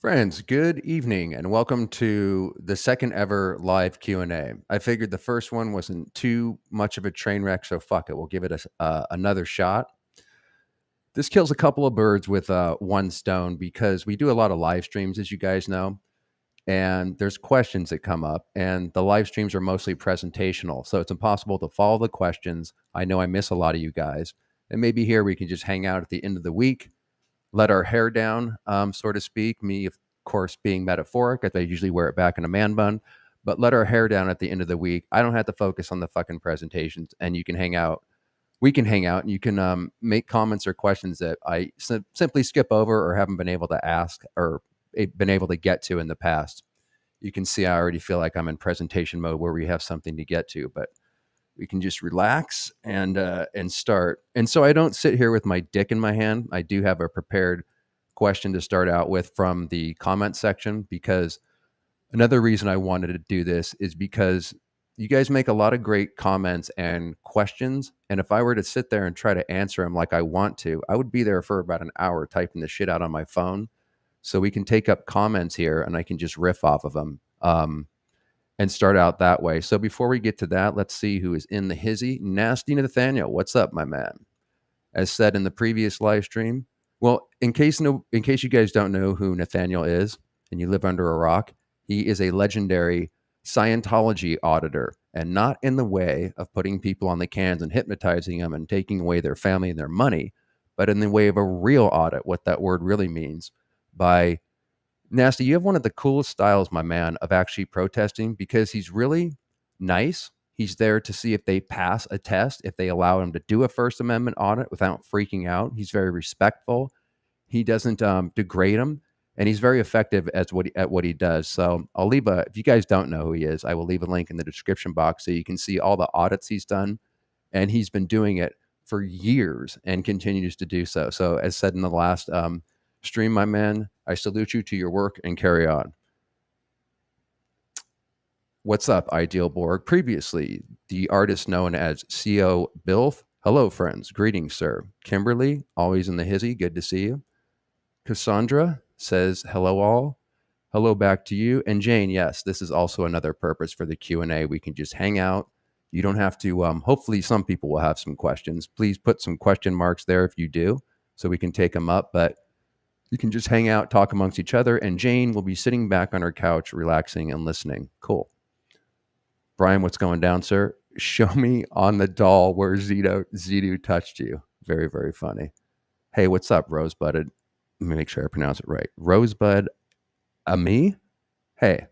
Friends, good evening and welcome to the second ever live Q&A. I figured the first one wasn't too much of a train wreck, so fuck it, we'll give it another shot. This kills a couple of birds with one stone because we do a lot of live streams, as you guys know, and there's questions that come up, and the live streams are mostly presentational, so it's impossible to follow the questions. I know I miss a lot of you guys, and maybe here we can just hang out at the end of the week, let our hair down, so to speak. Me, of course, being metaphoric, as I usually wear it back in a man bun, but let our hair down at the end of the week. I don't have to focus on the fucking presentations, and you can hang out. We can hang out, and you can make comments or questions that I simply skip over or haven't been able to ask or been able to get to in the past. You can see I already feel like I'm in presentation mode where we have something to get to, but we can just relax and start. And so I don't sit here with my dick in my hand. I do have a prepared question to start out with from the comment section, because another reason I wanted to do this is because you guys make a lot of great comments and questions. And if I were to sit there and try to answer them like I want to, I would be there for about an hour typing the shit out on my phone. So we can take up comments here and I can just riff off of them. And start out that way. So before we get to that, let's see who is in the hizzy. Nasty Nathaniel, what's up, my man? As said in the previous live stream. Well, in case you guys don't know who Nathaniel is and you live under a rock, he is a legendary Scientology auditor, and not in the way of putting people on the cans and hypnotizing them and taking away their family and their money, but in the way of a real audit, what that word really means, by Nasty, you have one of the coolest styles, my man, of actually protesting, because he's really nice. He's there to see if they pass a test, if they allow him to do a First Amendment audit without freaking out. He's very respectful. He doesn't degrade them, and he's very effective at what he does. So I'll leave if you guys don't know who he is, I will leave a link in the description box so you can see all the audits he's done, and he's been doing it for years and continues to do so. So as said in the last stream, my man, I salute you to your work and carry on. What's up, Ideal Borg? Previously, the artist known as CO Bilth. Hello, friends. Greetings, sir. Kimberly, always in the hizzy. Good to see you. Cassandra says, hello, all. Hello back to you. And Jane, yes, this is also another purpose for the Q&A. We can just hang out. You don't have to, hopefully some people will have some questions. Please put some question marks there if you do, so we can take them up. But you can just hang out, talk amongst each other, and Jane will be sitting back on her couch, relaxing and listening. Cool. Brian, what's going down, sir? Show me on the doll where Zidu touched you. Very, very funny. Hey, what's up, Rosebud? Let me make sure I pronounce it right. Rosebud Ami? Hey.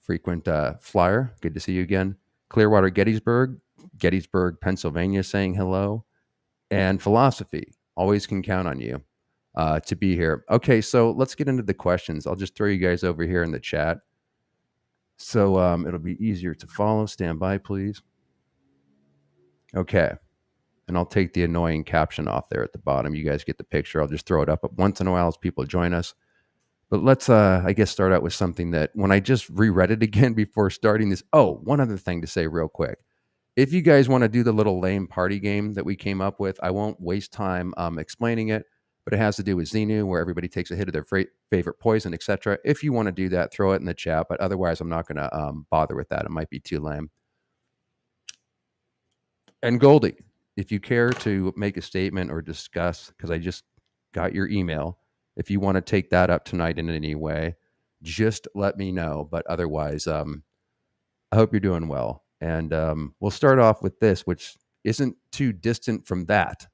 Frequent flyer. Good to see you again. Clearwater, Gettysburg, Pennsylvania, saying hello. And Philosophy. Always can count on you to be here. Okay, so let's get into the questions. I'll just throw you guys over here in the chat, so it'll be easier to follow. Stand by, please. Okay, and I'll take the annoying caption off there at the bottom. You guys get the picture. I'll just throw it up once in a while as people join us. But let's, I guess, start out with something that when I just reread it again before starting this. Oh, one other thing to say real quick. If you guys want to do the little lame party game that we came up with, I won't waste time explaining it, but it has to do with Xenu, where everybody takes a hit of their favorite poison, etc. If you want to do that, throw it in the chat, but otherwise I'm not going to bother with that. It might be too lame. And Goldie, if you care to make a statement or discuss, because I just got your email, if you want to take that up tonight in any way, just let me know. But otherwise, I hope you're doing well. And we'll start off with this, which isn't too distant from that.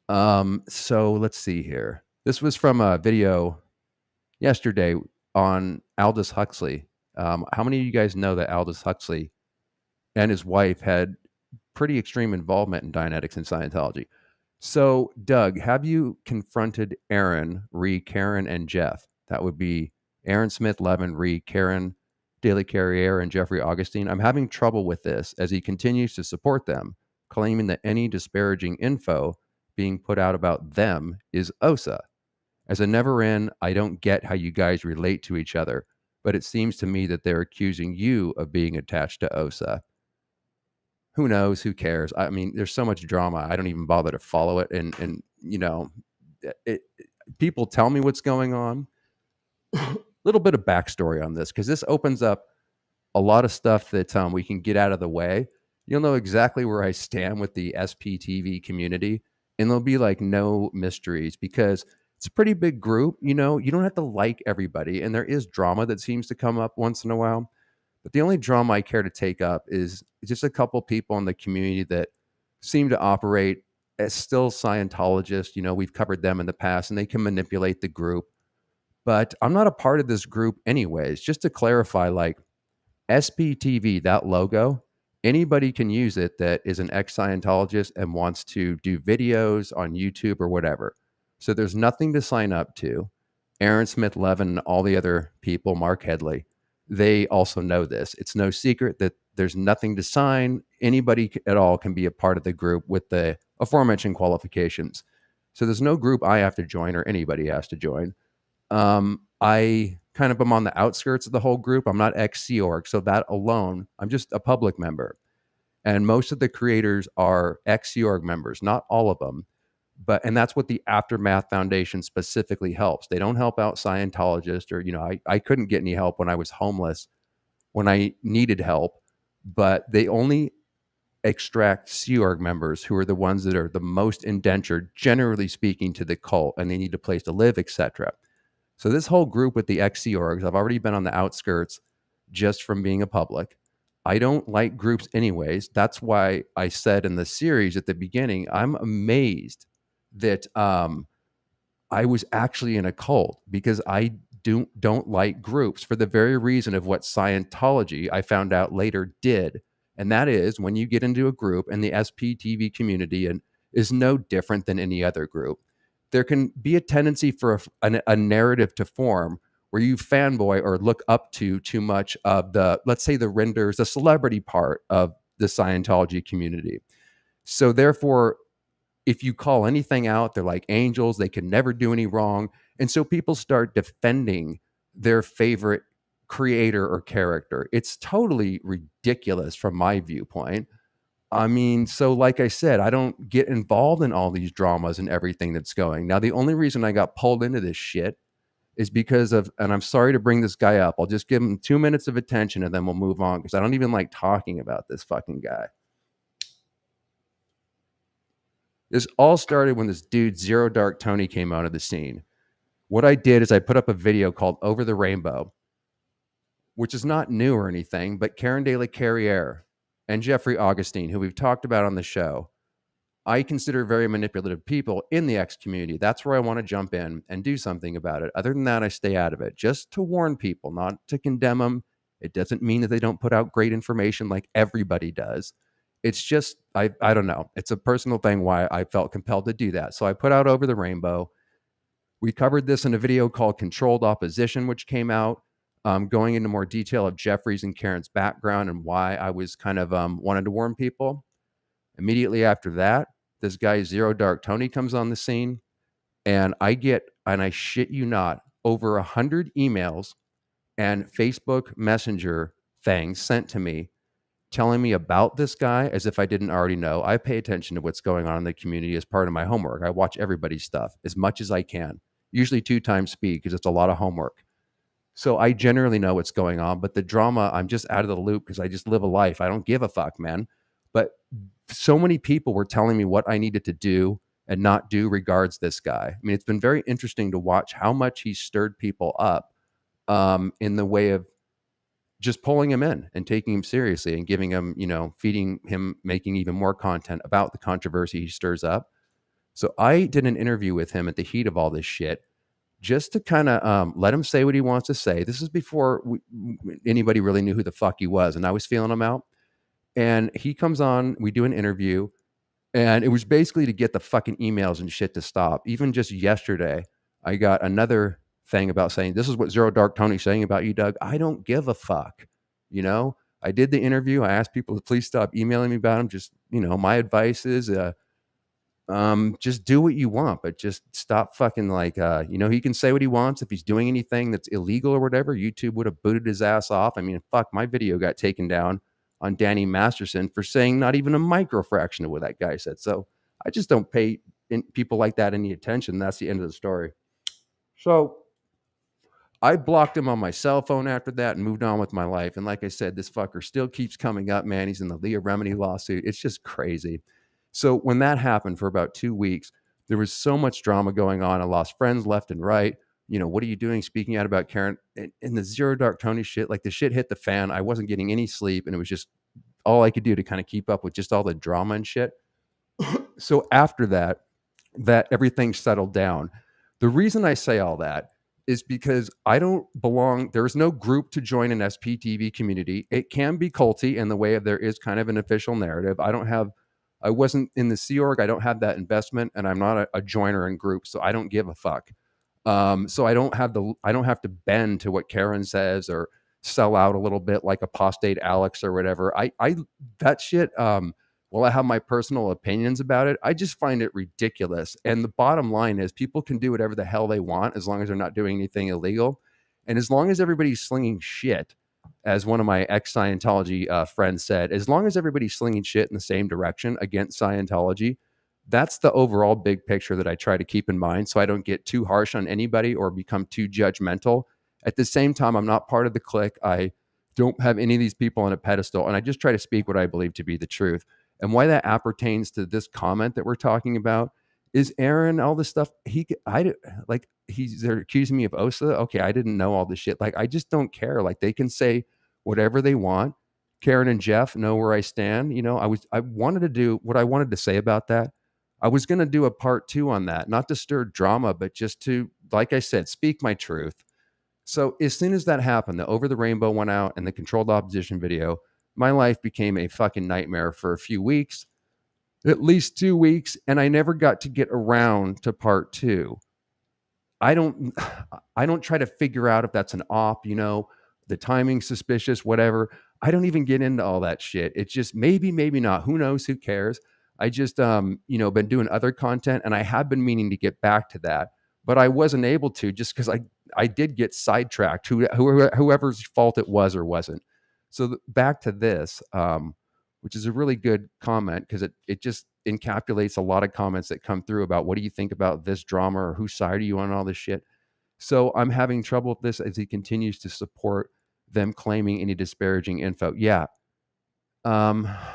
So let's see here. This was from a video yesterday on Aldous Huxley. How many of you guys know that Aldous Huxley and his wife had pretty extreme involvement in Dianetics and Scientology? So, Doug, have you confronted Aaron, Ree, Karen, and Jeff? That would be Aaron Smith, Levin, Ree, Karen, Daily Carrier, and Jeffrey Augustine. I'm having trouble with this as he continues to support them, claiming that any disparaging info being put out about them is OSA. As a never in, I don't get how you guys relate to each other, but it seems to me that they're accusing you of being attached to OSA. Who knows? Who cares? I mean, there's so much drama. I don't even bother to follow it. And you know, people tell me what's going on. Little bit of backstory on this, because this opens up a lot of stuff that we can get out of the way. You'll know exactly where I stand with the SPTV community, and there'll be like no mysteries because it's a pretty big group. You know, you don't have to like everybody, and there is drama that seems to come up once in a while. But the only drama I care to take up is just a couple people in the community that seem to operate as still Scientologists. You know, we've covered them in the past, and they can manipulate the group. But I'm not a part of this group, anyways. Just to clarify, like, SPTV, that logo, anybody can use it that is an ex Scientologist and wants to do videos on YouTube or whatever. So there's nothing to sign up to. Aaron Smith Levin and all the other people, Mark Headley, they also know this. It's no secret that there's nothing to sign. Anybody at all can be a part of the group with the aforementioned qualifications. So there's no group I have to join or anybody has to join. I kind of am on the outskirts of the whole group. I'm not ex Sea Org, so that alone, I'm just a public member. And most of the creators are ex Sea Org members, not all of them. And that's what the Aftermath Foundation specifically helps. They don't help out Scientologists, or, you know, I couldn't get any help when I was homeless, when I needed help, but they only extract Sea Org members who are the ones that are the most indentured, generally speaking, to the cult, and they need a place to live, etc. So this whole group with the ex Sea Orgs, I've already been on the outskirts just from being a public. I don't like groups anyways. That's why I said in the series at the beginning, I'm amazed that I was actually in a cult, because I don't like groups for the very reason of what Scientology, I found out later, did. And that is, when you get into a group, and the SPTV community and is no different than any other group, there can be a tendency for a narrative to form where you fanboy or look up to too much of the, let's say, the renders, the celebrity part of the Scientology community. So therefore, if you call anything out, they're like angels, they can never do any wrong. And so people start defending their favorite creator or character. It's totally ridiculous from my viewpoint. I mean, so like I said, I don't get involved in all these dramas and everything that's going. Now, the only reason I got pulled into this shit is because of, and I'm sorry to bring this guy up, I'll just give him 2 minutes of attention and then we'll move on, because I don't even like talking about this fucking guy. This all started when this dude, Zero Dark Tony, came onto the scene. What I did is I put up a video called Over the Rainbow, which is not new or anything, but Karen De La Carriere and Jeffrey Augustine, who we've talked about on the show, I consider very manipulative people in the X community. That's where I want to jump in and do something about it. Other than that, I stay out of it, just to warn people, not to condemn them. It doesn't mean that they don't put out great information like everybody does. It's just, I don't know. It's a personal thing why I felt compelled to do that. So I put out Over the Rainbow. We covered this in a video called Controlled Opposition, which came out, going into more detail of Jeffrey's and Karen's background and why I was kind of wanted to warn people. Immediately after that, this guy, Zero Dark Tony, comes on the scene, and I shit you not, over 100 emails and Facebook Messenger things sent to me telling me about this guy as if I didn't already know. I pay attention to what's going on in the community as part of my homework. I watch everybody's stuff as much as I can, usually 2 times speed, because it's a lot of homework. So I generally know what's going on, but the drama, I'm just out of the loop because I just live a life. I don't give a fuck, man. But so many people were telling me what I needed to do and not do regards this guy. I mean, it's been very interesting to watch how much he stirred people up, in the way of just pulling him in and taking him seriously and giving him, you know, feeding him, making even more content about the controversy he stirs up. So I did an interview with him at the heat of all this shit, just to kind of let him say what he wants to say. This is before anybody really knew who the fuck he was, and I was feeling him out. And he comes on, we do an interview, and it was basically to get the fucking emails and shit to stop. Even just yesterday, I got another thing about saying, this is what Zero Dark Tony's saying about you, Doug. I don't give a fuck. You know, I did the interview. I asked people to please stop emailing me about him. Just, you know, my advice is, just do what you want, but just stop fucking like, you know, he can say what he wants. If he's doing anything that's illegal or whatever, YouTube would have booted his ass off. I mean, fuck, my video got taken down on Danny Masterson for saying not even a micro fraction of what that guy said. So I just don't pay people like that any attention. That's the end of the story. So I blocked him on my cell phone after that and moved on with my life. And like I said, this fucker still keeps coming up, man. He's in the Leah Remini lawsuit. It's just crazy. So when that happened for about 2 weeks, there was so much drama going on. I lost friends left and right. What are you doing speaking out about Karen? And the Zero Dark Tony shit, like the shit hit the fan. I wasn't getting any sleep, and it was just all I could do to kind of keep up with just all the drama and shit. So after that everything settled down. The reason I say all that is because I don't belong. There's no group to join an SPTV community. It can be culty in the way of there is kind of an official narrative. I wasn't in the Sea Org. I don't have that investment, and I'm not a joiner in groups, so I don't give a fuck. So I don't have to bend to what Karen says or sell out a little bit like apostate Alex or whatever. That shit. Well, I have my personal opinions about it. I just find it ridiculous. And the bottom line is people can do whatever the hell they want as long as they're not doing anything illegal. And as long as everybody's slinging shit, as one of my ex Scientology friends said, as long as everybody's slinging shit in the same direction against Scientology, that's the overall big picture that I try to keep in mind so I don't get too harsh on anybody or become too judgmental. At the same time, I'm not part of the clique. I don't have any of these people on a pedestal, and I just try to speak what I believe to be the truth. And why that appertains to this comment that we're talking about is Aaron, all this stuff. They're accusing me of OSA. Okay, I didn't know all this shit. Like, I just don't care. Like, they can say whatever they want. Karen and Jeff know where I stand. I wanted to do what I wanted to say about that. I was going to do a part 2 on that, not to stir drama, but just to, like I said, speak my truth. So as soon as that happened, the Over the Rainbow went out and the Controlled Opposition video, my life became a fucking nightmare for a few weeks, at least 2 weeks, and I never got to get around to part 2. I don't I don't try to figure out if that's an op, the timing suspicious, whatever. I don't even get into all that shit. It's just maybe, maybe not. Who knows? Who cares? I just been doing other content, and I have been meaning to get back to that, but I wasn't able to just because I did get sidetracked, whoever's fault it was or wasn't. So back to this, which is a really good comment because it just encapsulates a lot of comments that come through about what do you think about this drama or whose side are you on all this shit. So I'm having trouble with this as he continues to support them claiming any disparaging info. Yeah.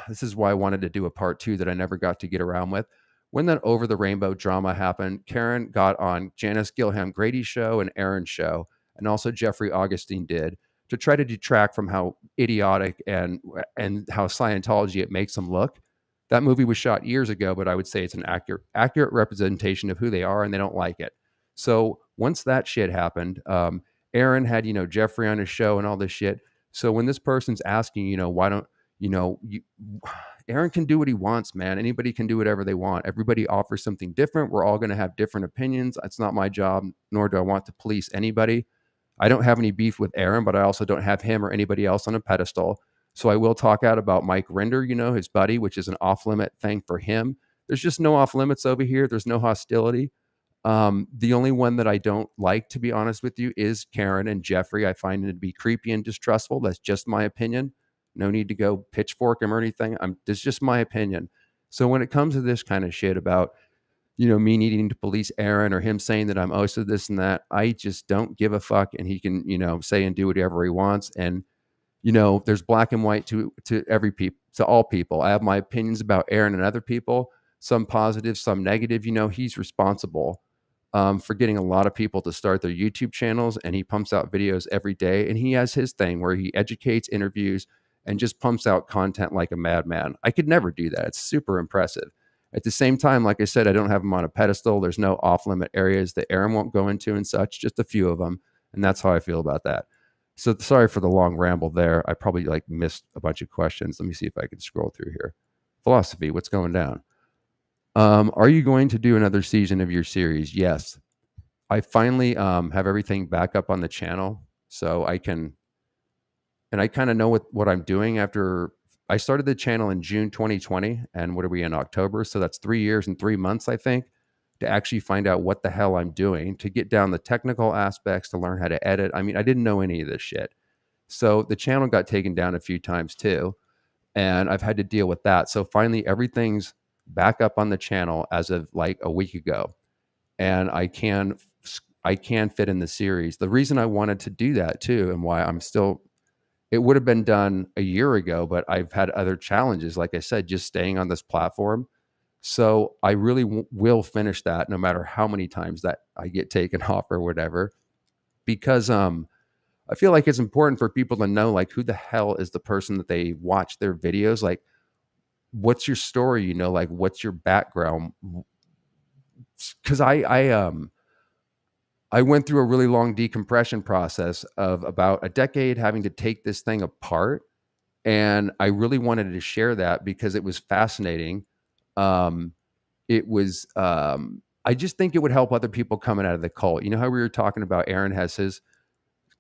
This is why I wanted to do a part 2 that I never got to get around with. When that Over the Rainbow drama happened, Karen got on Janice Gilham Grady's show and Aaron's show, and also Jeffrey Augustine did, to try to detract from how idiotic and how Scientology it makes them look. That movie was shot years ago, but I would say it's an accurate representation of who they are, and they don't like it. So once that shit happened, Aaron had Jeffrey on his show and all this shit. So when this person's asking, why don't Aaron can do what he wants, man. Anybody can do whatever they want. Everybody offers something different. We're all going to have different opinions. It's not my job, nor do I want to police anybody. I don't have any beef with Aaron, but I also don't have him or anybody else on a pedestal. So I will talk out about Mike Rinder, his buddy, which is an off-limit thing for him. There's just no off-limits over here. There's no hostility. The only one that I don't like, to be honest with you, is Karen and Jeffrey. I find it to be creepy and distrustful. That's just my opinion. No need to go pitchfork him or anything. It's just my opinion. So when it comes to this kind of shit about, me needing to police Aaron or him saying that I'm OSA, this and that, I just don't give a fuck. And he can, say and do whatever he wants. And, there's black and white to all people. I have my opinions about Aaron and other people, some positive, some negative. He's responsible for getting a lot of people to start their YouTube channels, and he pumps out videos every day. And he has his thing where he educates, interviews, and just pumps out content like a madman. I could never do that. It's super impressive. At the same time, like I said, I don't have him on a pedestal. There's no off-limit areas that Aaron won't go into and such, just a few of them. And that's how I feel about that. So sorry for the long ramble there. I probably missed a bunch of questions. Let me see if I can scroll through here. Philosophy, what's going down? Are you going to do another season of your series? Yes. I finally have everything back up on the channel, so I can, and I kind of know what I'm doing after I started the channel in June 2020, and what are we in October? So that's 3 years and 3 months, I think, to actually find out what the hell I'm doing, to get down the technical aspects, to learn how to edit. I mean, I didn't know any of this shit. So the channel got taken down a few times too, and I've had to deal with that. So finally, everything's back up on the channel as of like a week ago, and I can I can fit in the series. The reason I wanted to do that too, and why it would have been done a year ago, but I've had other challenges, like I said, just staying on this platform. So I really will finish that no matter how many times that I get taken off or whatever, because I feel like it's important for people to know, like, who the hell is the person that they watch their videos, like, what's your story, like, what's your background? Because I went through a really long decompression process of about a decade having to take this thing apart, and I really wanted to share that because it was fascinating. Um, it was I just think it would help other people coming out of the cult. You know how we were talking about Aaron has his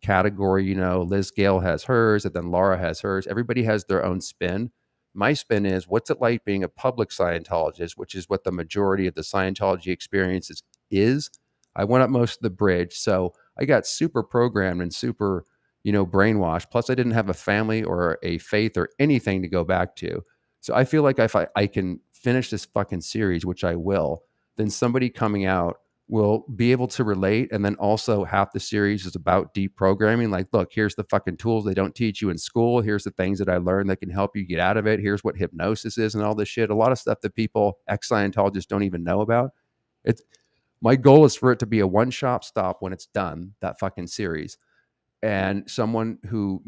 category, Liz Gale has hers, and then Laura has hers. Everybody has their own spin. My spin is, what's it like being a public Scientologist, which is what the majority of the Scientology experiences is. I went up most of the bridge, so I got super programmed and super, brainwashed. Plus, I didn't have a family or a faith or anything to go back to. So I feel like if I can finish this fucking series, which I will, then somebody coming out will be able to relate. And then also half the series is about deprogramming. Like, look, here's the fucking tools they don't teach you in school. Here's the things that I learned that can help you get out of it. Here's what hypnosis is and all this shit. A lot of stuff that people, ex-Scientologists, don't even know about. It's my goal is for it to be a one-shop stop when it's done, that fucking series. And someone who,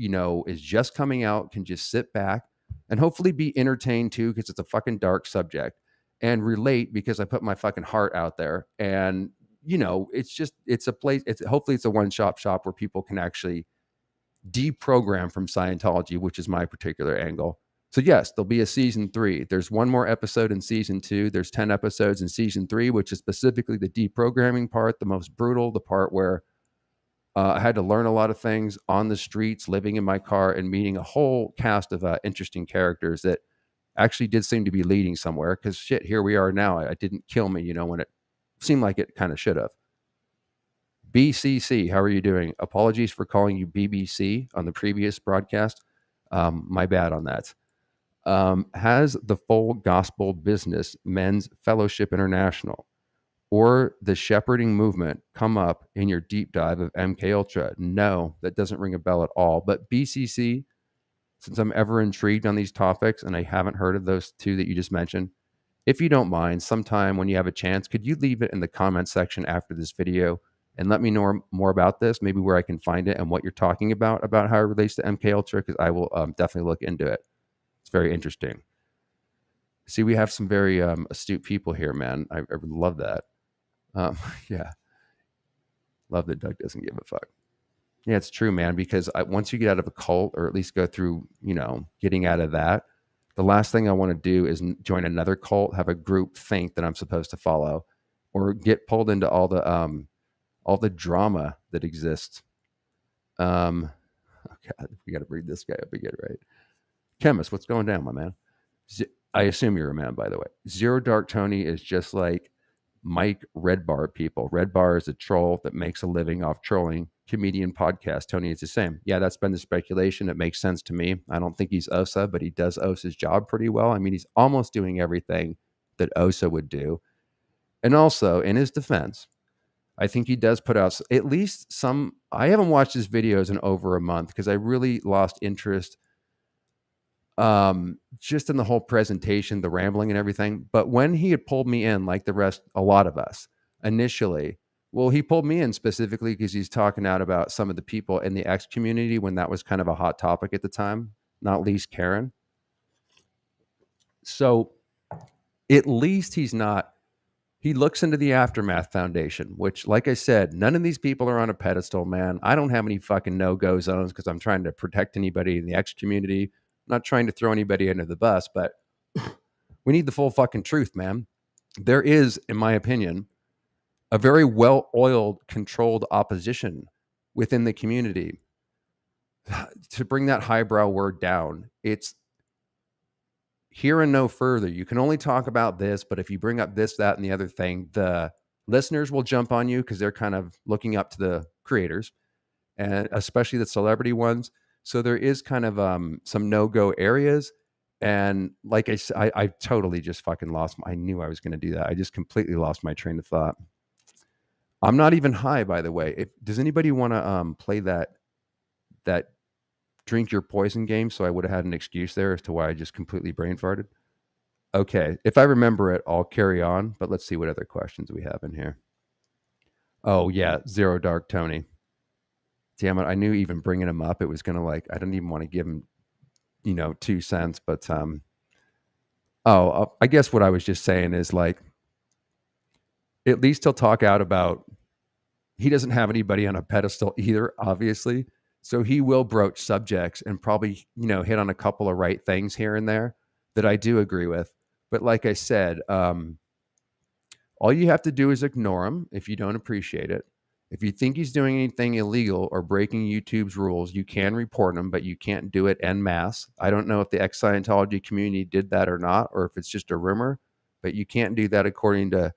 is just coming out can just sit back and hopefully be entertained too, because it's a fucking dark subject, and relate because I put my fucking heart out there. And, it's a place, hopefully it's a one-shop shop where people can actually deprogram from Scientology, which is my particular angle. So yes, there'll be a season 3. There's one more episode in season 2. There's 10 episodes in season 3, which is specifically the deprogramming part, the most brutal, the part where I had to learn a lot of things on the streets, living in my car, and meeting a whole cast of interesting characters that actually did seem to be leading somewhere. Because shit, here we are now. It didn't kill me, when it seemed like it kind of should have. BCC, how are you doing? Apologies for calling you BBC on the previous broadcast. My bad on that. Has the Full Gospel Business Men's Fellowship International or the shepherding movement come up in your deep dive of MK Ultra? No, that doesn't ring a bell at all. But BCC, since I'm ever intrigued on these topics and I haven't heard of those two that you just mentioned, if you don't mind, sometime when you have a chance, could you leave it in the comment section after this video and let me know more about this, maybe where I can find it and what you're talking about how it relates to MK Ultra, because I will definitely look into it. It's very interesting. See, we have some very astute people here, man. I love that. Yeah. Love that Doug doesn't give a fuck. Yeah, it's true, man, because once you get out of a cult, or at least go through, getting out of that, the last thing I want to do is join another cult, have a group think that I'm supposed to follow, or get pulled into all the drama that exists. Oh God, we got to bring this guy up again, right? Chemist, what's going down, my man? I assume you're a man, by the way. Zero Dark Tony is just like Mike Redbar people. Redbar is a troll that makes a living off trolling comedian podcast. Tony is the same. Yeah, that's been the speculation. It makes sense to me. I don't think he's Osa, but he does Osa's job pretty well. I mean, he's almost doing everything that Osa would do. And also, in his defense, I think he does put out at least some. I haven't watched his videos in over a month because I really lost interest just in the whole presentation, the rambling and everything. But when he had pulled me in, like a lot of us initially, well, he pulled me in specifically because he's talking out about some of the people in the X community when that was kind of a hot topic at the time, not least Karen. So at least he looks into the Aftermath Foundation, which, like I said, none of these people are on a pedestal, man. I don't have any fucking no-go zones because I'm trying to protect anybody in the X community. I'm not trying to throw anybody under the bus, but we need the full fucking truth, man. There is, in my opinion, a very well-oiled, controlled opposition within the community. To bring that highbrow word down, it's here and no further. You can only talk about this, but if you bring up this, that, and the other thing, the listeners will jump on you because they're kind of looking up to the creators, and especially the celebrity ones. So there is kind of some no-go areas. And like I said, I totally just fucking I knew I was going to do that. I just completely lost my train of thought. I'm not even high, by the way. Does anybody want to play that drink your poison game? So I would have had an excuse there as to why I just completely brain farted. Okay, if I remember it, I'll carry on. But let's see what other questions we have in here. Oh yeah, Zero Dark Tony. Damn it! I knew even bringing him up, it was gonna like I didn't even want to give him 2 cents, but I guess what I was just saying is like at least he'll talk out about he doesn't have anybody on a pedestal either, obviously. So he will broach subjects and probably, hit on a couple of right things here and there that I do agree with. But like I said, all you have to do is ignore him if you don't appreciate it. If you think he's doing anything illegal or breaking YouTube's rules, you can report him, but you can't do it en masse. I don't know if the ex-Scientology community did that or not, or if it's just a rumor, but you can't do that according to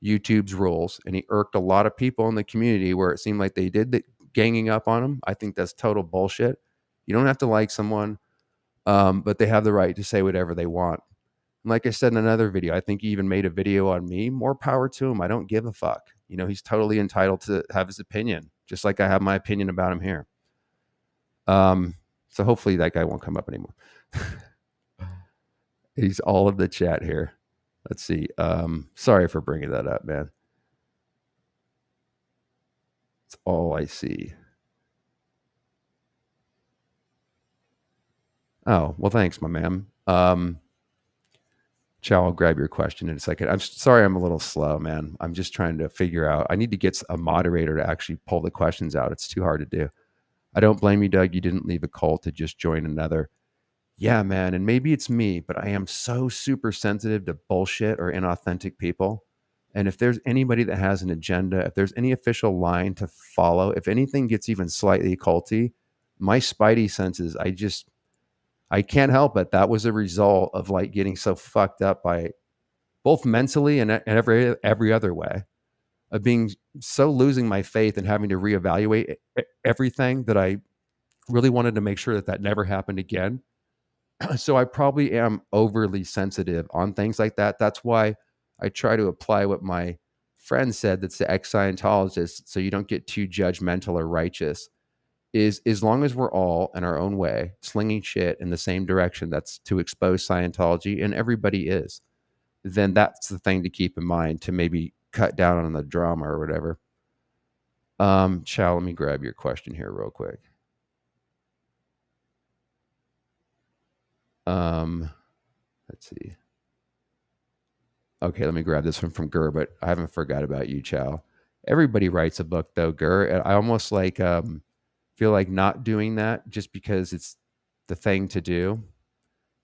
YouTube's rules. And he irked a lot of people in the community where it seemed like they did the ganging up on him. I think that's total bullshit. You don't have to like someone, but they have the right to say whatever they want. And like I said in another video, I think he even made a video on me. More power to him. I don't give a fuck. He's totally entitled to have his opinion, just like I have my opinion about him here. So hopefully that guy won't come up anymore. He's all of the chat here. Let's see. Sorry for bringing that up, man. It's all I see. Oh, well, thanks, my man. Chow, I'll grab your question in a second. I'm sorry I'm a little slow, man. I'm just trying to figure out. I need to get a moderator to actually pull the questions out. It's too hard to do. I don't blame you, Doug. You didn't leave a cult to just join another. Yeah, man. And maybe it's me, but I am so super sensitive to bullshit or inauthentic people. And if there's anybody that has an agenda, if there's any official line to follow, if anything gets even slightly culty, my spidey senses, I can't help it. That was a result of like getting so fucked up by both mentally and every other way, of being so losing my faith and having to reevaluate everything that I really wanted to make sure that never happened again. So I probably am overly sensitive on things like that. That's why I try to apply what my friend said, that's the ex-Scientologist, so you don't get too judgmental or righteous. Is as long as we're all in our own way slinging shit in the same direction, that's to expose Scientology, and everybody is, then that's the thing to keep in mind to maybe cut down on the drama or whatever. Chow, let me grab your question here real quick. Let's see. Okay, let me grab this one from Gur, but I haven't forgot about you, Chow. Everybody writes a book though, Gur. And I almost like feel like not doing that just because it's the thing to do.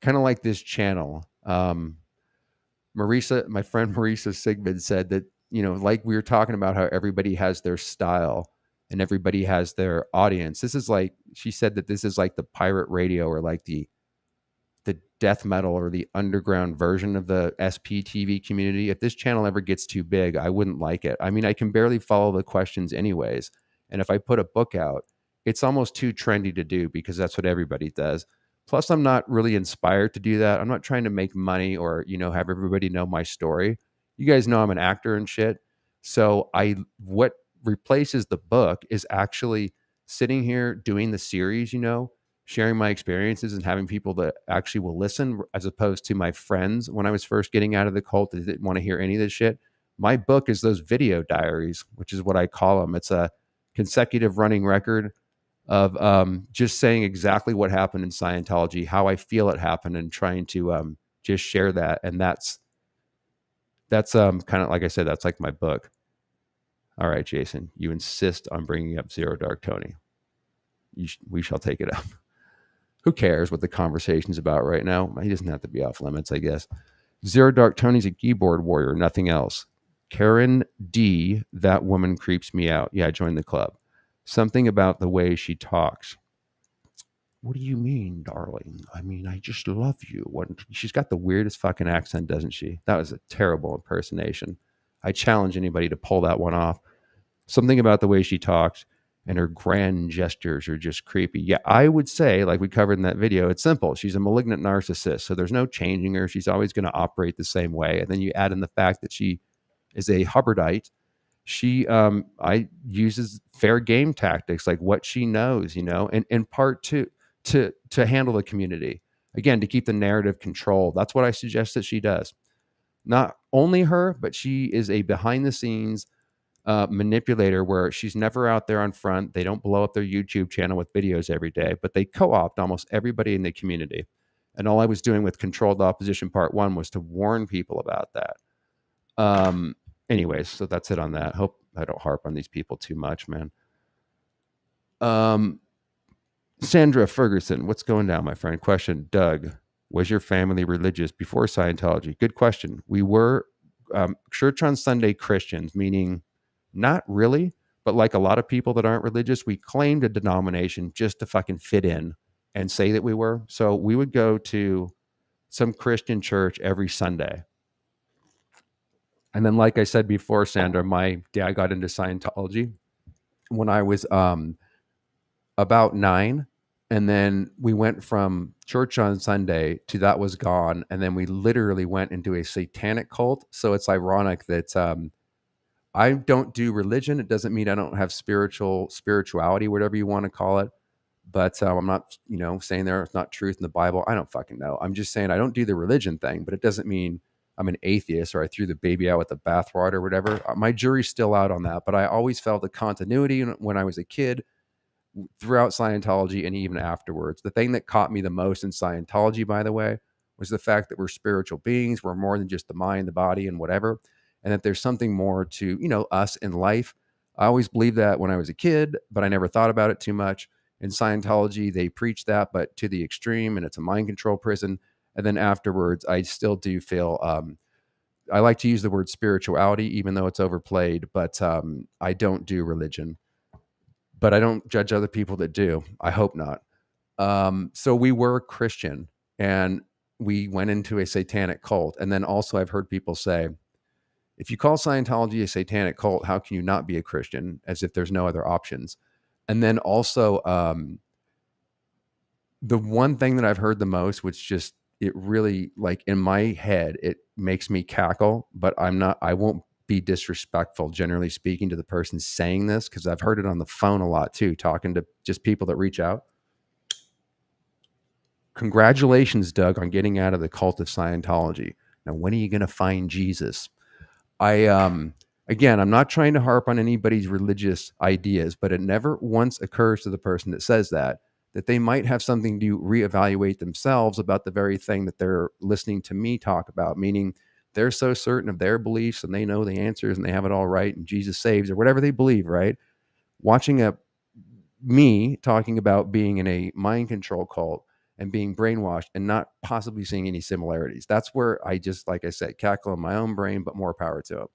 Kind of like this channel. Marisa, my friend Marisa Sigmund said that, like we were talking about how everybody has their style and everybody has their audience. This is like, she said that this is like the pirate radio, or like the death metal or the underground version of the SPTV community. If this channel ever gets too big, I wouldn't like it. I mean, I can barely follow the questions anyways. And if I put a book out, it's almost too trendy to do because that's what everybody does. Plus, I'm not really inspired to do that. I'm not trying to make money or, have everybody know my story. You guys know I'm an actor and shit. So what replaces the book is actually sitting here doing the series, sharing my experiences and having people that actually will listen, as opposed to my friends when I was first getting out of the cult that didn't want to hear any of this shit. My book is those video diaries, which is what I call them. It's a consecutive running record of just saying exactly what happened in Scientology, how I feel it happened, and trying to just share that. And that's kind of, like I said, that's like my book. All right, Jason, you insist on bringing up Zero Dark Tony. We shall take it up. Who cares what the conversation's about right now? He doesn't have to be off limits, I guess. Zero Dark Tony's a keyboard warrior, nothing else. Karen D, that woman creeps me out. Yeah, join the club. Something about the way she talks. What do you mean, darling? I mean, I just love you. She's got the weirdest fucking accent, doesn't she? That was a terrible impersonation. I challenge anybody to pull that one off. Something about the way she talks and her grand gestures are just creepy. Yeah, I would say, like we covered in that video, it's simple. She's a malignant narcissist, so there's no changing her. She's always going to operate the same way. And then you add in the fact that she is a Hubbardite. She I uses fair game tactics, like what she knows, and in part to handle the community. Again, to keep the narrative controlled. That's what I suggest that she does. Not only her, but she is a behind the scenes manipulator where she's never out there on front. They don't blow up their YouTube channel with videos every day, but they co-opt almost everybody in the community. And all I was doing with Controlled Opposition Part 1 was to warn people about that. Anyways, so that's it on that. Hope I don't harp on these people too much, man. Sandra Ferguson, what's going down, my friend? Question, Doug, was your family religious before Scientology? Good question. We were church on Sunday Christians, meaning not really, but like a lot of people that aren't religious, we claimed a denomination just to fucking fit in and say that we were. So we would go to some Christian church every Sunday. And then, like I said before, Sandra, my dad got into Scientology when I was about 9. And then we went from church on Sunday to that was gone. And then we literally went into a satanic cult. So it's ironic that I don't do religion. It doesn't mean I don't have spirituality, whatever you want to call it. But I'm not, saying there's not truth in the Bible. I don't fucking know. I'm just saying I don't do the religion thing, but it doesn't mean I'm an atheist or I threw the baby out with the bathwater or whatever. My jury's still out on that. But I always felt the continuity when I was a kid, throughout Scientology, and even afterwards. The thing that caught me the most in Scientology, by the way, was the fact that we're spiritual beings. We're more than just the mind, the body, and whatever. And that there's something more to, us in life. I always believed that when I was a kid, but I never thought about it too much. In Scientology, they preach that, but to the extreme, and it's a mind control prison. And then afterwards, I still do feel, I like to use the word spirituality, even though it's overplayed, but I don't do religion. But I don't judge other people that do. I hope not. So we were Christian, and we went into a satanic cult. And then also I've heard people say, if you call Scientology a satanic cult, how can you not be a Christian? As if there's no other options. And then also the one thing that I've heard the most, which just, it really, like, in my head, it makes me cackle, but I won't be disrespectful, generally speaking, to the person saying this, because I've heard it on the phone a lot too, talking to just people that reach out. Congratulations, Doug, on getting out of the cult of Scientology. Now, when are you going to find Jesus? Again, I'm not trying to harp on anybody's religious ideas, but it never once occurs to the person that says that they might have something to reevaluate themselves about the very thing that they're listening to me talk about, meaning they're so certain of their beliefs and they know the answers and they have it all right and Jesus saves or whatever they believe, right? Watching me talking about being in a mind control cult and being brainwashed and not possibly seeing any similarities. That's where I just, like I said, cackle in my own brain, but more power to them.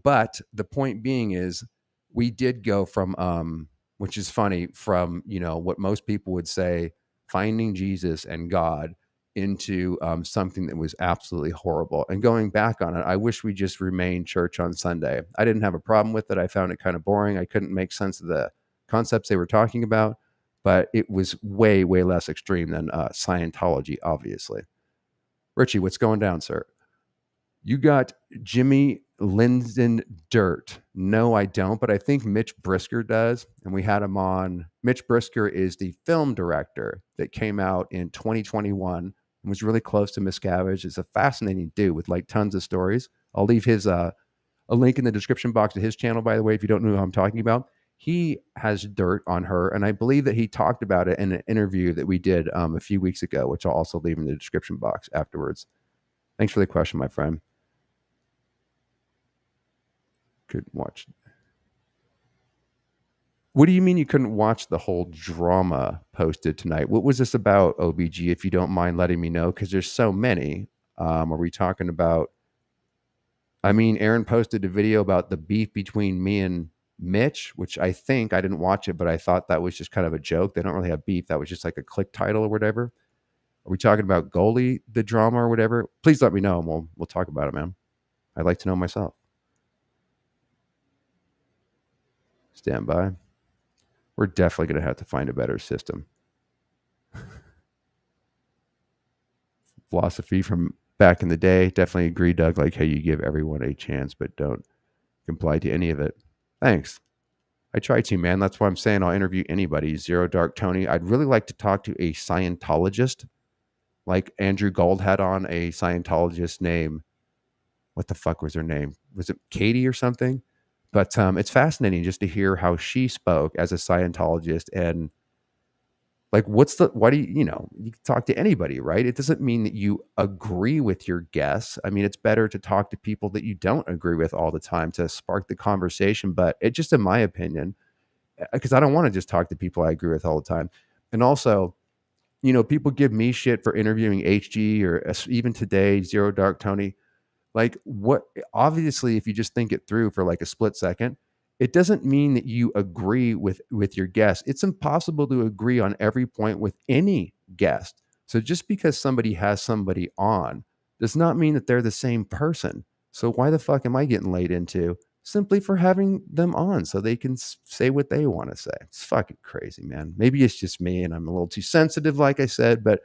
But the point being is we did go from, which is funny, from, what most people would say, finding Jesus and God, into something that was absolutely horrible. And going back on it, I wish we just remained church on Sunday. I didn't have a problem with it. I found it kind of boring. I couldn't make sense of the concepts they were talking about, but it was way, way less extreme than Scientology, obviously. Richie, what's going down, sir? You got Jimmy Linden Dirt. No, I don't, but I think Mitch Brisker does. And we had him on. Mitch Brisker is the film director that came out in 2021 and was really close to Miscavige. Is a fascinating dude with like tons of stories. I'll leave his a link in the description box to his channel, by the way, if you don't know who I'm talking about. He has dirt on her, and I believe that he talked about it in an interview that we did a few weeks ago, which I'll also leave in the description box afterwards. Thanks for the question, my friend. Couldn't watch. What do you mean you couldn't watch the whole drama posted tonight? What was this about, OBG, if you don't mind letting me know? Because there's so many. Are we talking about... I mean, Aaron posted a video about the beef between me and Mitch, which I think, I didn't watch it, but I thought that was just kind of a joke. They don't really have beef. That was just like a click title or whatever. Are we talking about Goalie, the drama or whatever? Please let me know and we'll talk about it, man. I'd like to know myself. Stand by. We're definitely going to have to find a better system. Philosophy from back in the day. Definitely agree, Doug, like how you give everyone a chance, but don't comply to any of it. Thanks. I try to, man. That's why I'm saying I'll interview anybody. Zero Dark Tony. I'd really like to talk to a Scientologist, like Andrew Gold had on a Scientologist name. What the fuck was her name? Was it Katie or something? But it's fascinating just to hear how she spoke as a Scientologist and like why do you can talk to anybody, right? It doesn't mean that you agree with your guests. I mean, it's better to talk to people that you don't agree with all the time to spark the conversation. But it just, in my opinion, because I don't want to just talk to people I agree with all the time. And also, people give me shit for interviewing HG or even today, Zero Dark Tony. Like, what? Obviously, if you just think it through for like a split second, it doesn't mean that you agree with your guest. It's impossible to agree on every point with any guest. So just because somebody has somebody on does not mean that they're the same person. So why the fuck am I getting laid into simply for having them on so they can say what they want to say? It's fucking crazy, man. Maybe it's just me and I'm a little too sensitive, like I said, but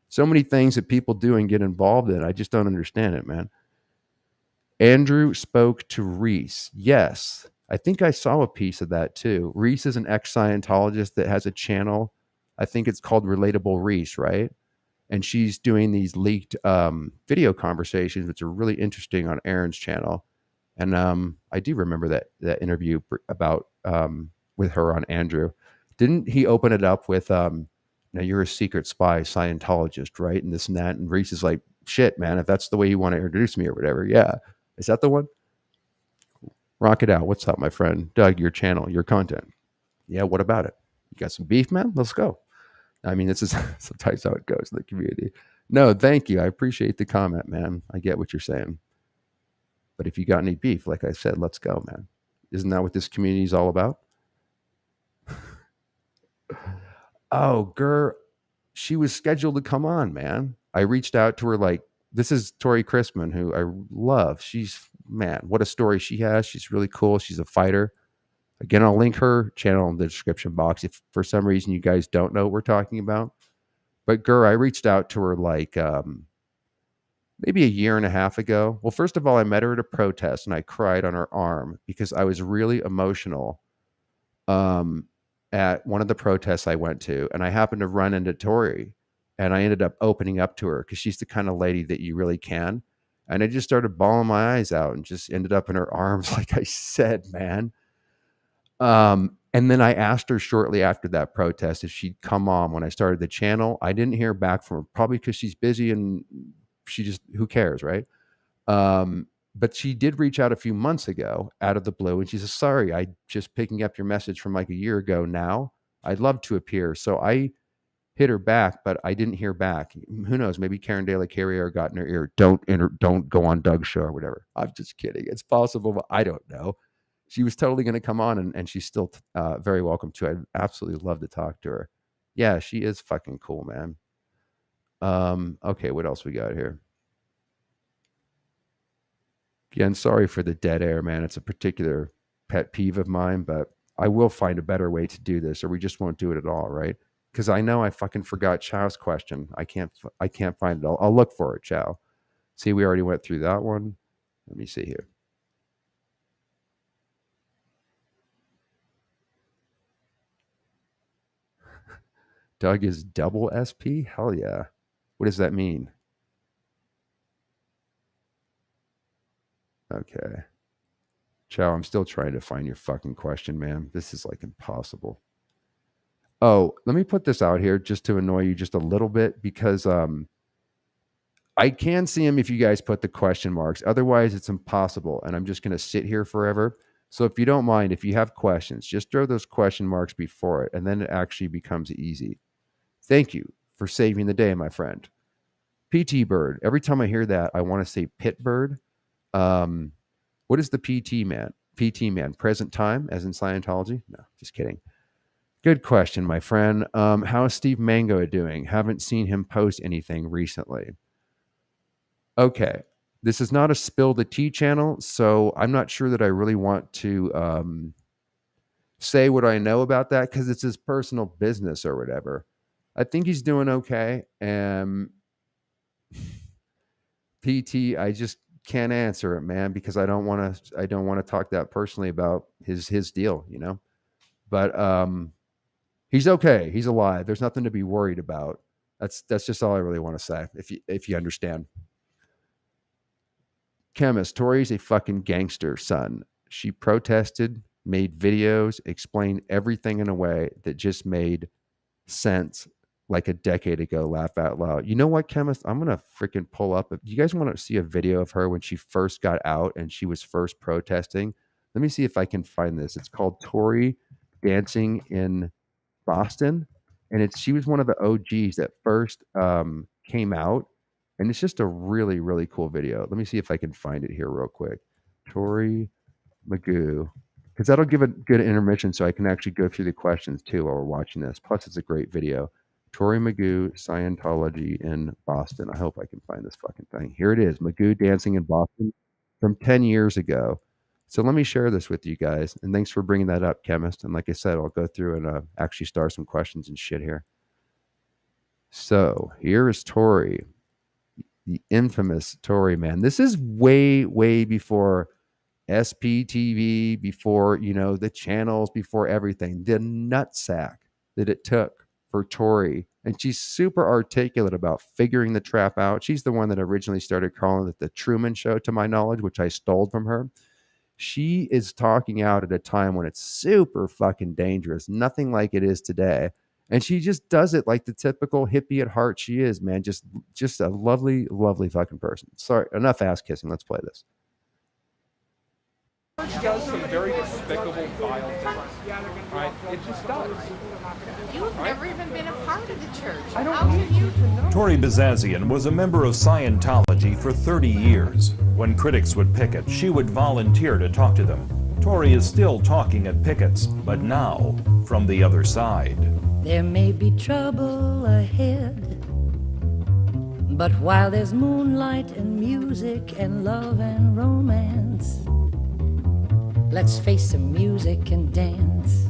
so many things that people do and get involved in, I just don't understand it, man. Andrew spoke to Reese. Yes, I think I saw a piece of that too. Reese is an ex Scientologist that has a channel. I think it's called Relatable Reese, right? And she's doing these leaked video conversations, which are really interesting on Aaron's channel. And I do remember that interview about with her on Andrew. Didn't he open it up with, now you're a secret spy Scientologist, right? And this and that. And Reese is like, shit, man, if that's the way you want to introduce me or whatever. Yeah. Is that the one? Rock it out. What's up, my friend? Doug, your channel, your content. Yeah, what about it? You got some beef, man? Let's go. I mean, this is sometimes how it goes in the community. No, thank you. I appreciate the comment, man. I get what you're saying. But if you got any beef, like I said, let's go, man. Isn't that what this community is all about? Oh, girl, she was scheduled to come on, man. I reached out to her like, this is Tori Chrisman, who I love. She's, man, what a story she has. She's really cool. She's a fighter. Again, I'll link her channel in the description box if for some reason you guys don't know what we're talking about. But girl, I reached out to her like maybe a year and a half ago. Well, first of all, I met her at a protest and I cried on her arm because I was really emotional um, at one of the protests I went to. And I happened to run into Tori and I ended up opening up to her because she's the kind of lady that you really can. And I just started bawling my eyes out and just ended up in her arms, like I said, man. And then I asked her shortly after that protest if she'd come on when I started the channel. I didn't hear back from her, probably because she's busy and she just, who cares, right? But she did reach out a few months ago out of the blue and she says, sorry, I just picking up your message from like a year ago now. I'd love to appear. So I hit her back, but I didn't hear back. Who knows? Maybe Karen De La Carriere got in her ear. Don't go on Doug's show or whatever. I'm just kidding. It's possible, but I don't know. She was totally going to come on and she's still very welcome to. I'd absolutely love to talk to her. Yeah, she is fucking cool, man. Okay, what else we got here? Again, sorry for the dead air, man. It's a particular pet peeve of mine, but I will find a better way to do this, or we just won't do it at all, right? Because I know I fucking forgot Chow's question. I can't find it. I'll look for it, Chow. See, we already went through that one. Let me see here. Doug is double SP? Hell yeah. What does that mean? Okay. Chow, I'm still trying to find your fucking question, man. This is like impossible. Oh, let me put this out here just to annoy you just a little bit because I can see him if you guys put the question marks. Otherwise, it's impossible. And I'm just going to sit here forever. So if you don't mind, if you have questions, just throw those question marks before it, and then it actually becomes easy. Thank you for saving the day, my friend. PT Bird. Every time I hear that, I want to say Pit Bird. What is the PT man? PT man, present time, as in Scientology? No, just kidding. Good question, my friend. How is Steve Mango doing? Haven't seen him post anything recently. Okay. This is not a spill the tea channel, so I'm not sure that I really want to say what I know about that because it's his personal business or whatever. I think he's doing okay. PT, I just can't answer it, man, because I don't want to talk that personally about his deal, you know. But he's okay. He's alive. There's nothing to be worried about. That's just all I really want to say. If you understand. Chemist, Tori's a fucking gangster, son. She protested, made videos, explained everything in a way that just made sense like a decade ago. Laugh out loud. You know what, Chemist? I'm gonna freaking pull up. You guys want to see a video of her when she first got out and she was first protesting? Let me see if I can find this. It's called Tori Dancing in Boston, and she was one of the OGs that first came out, and it's just a really, really cool video. Let me see if I can find it here real quick. Tori Magoo, because that'll give a good intermission so I can actually go through the questions too while we're watching this. Plus, it's a great video. Tori Magoo, Scientology in Boston. I hope I can find this fucking thing. Here it is. Magoo dancing in Boston from 10 years ago. So let me share this with you guys. And thanks for bringing that up, Chemist. And like I said, I'll go through and actually start some questions and shit here. So here is Tori, the infamous Tori, man. This is way, way before SPTV, before, you know, the channels, before everything. The nutsack that it took for Tori. And she's super articulate about figuring the trap out. She's the one that originally started calling it the Truman Show, to my knowledge, which I stole from her. She is talking out at a time when it's super fucking dangerous, nothing like it is today. And she just does it like the typical hippie at heart she is, man. Just a lovely, lovely fucking person. Sorry, enough ass kissing. Let's play this. Does some very despicable, vile things. Right? It just does. You've never even been a part of the church. I don't need you to know. Tori Bazazian was a member of Scientology for 30 years. When critics would picket, she would volunteer to talk to them. Tori is still talking at pickets, but now from the other side. There may be trouble ahead, but while there's moonlight and music and love and romance, let's face the music and dance.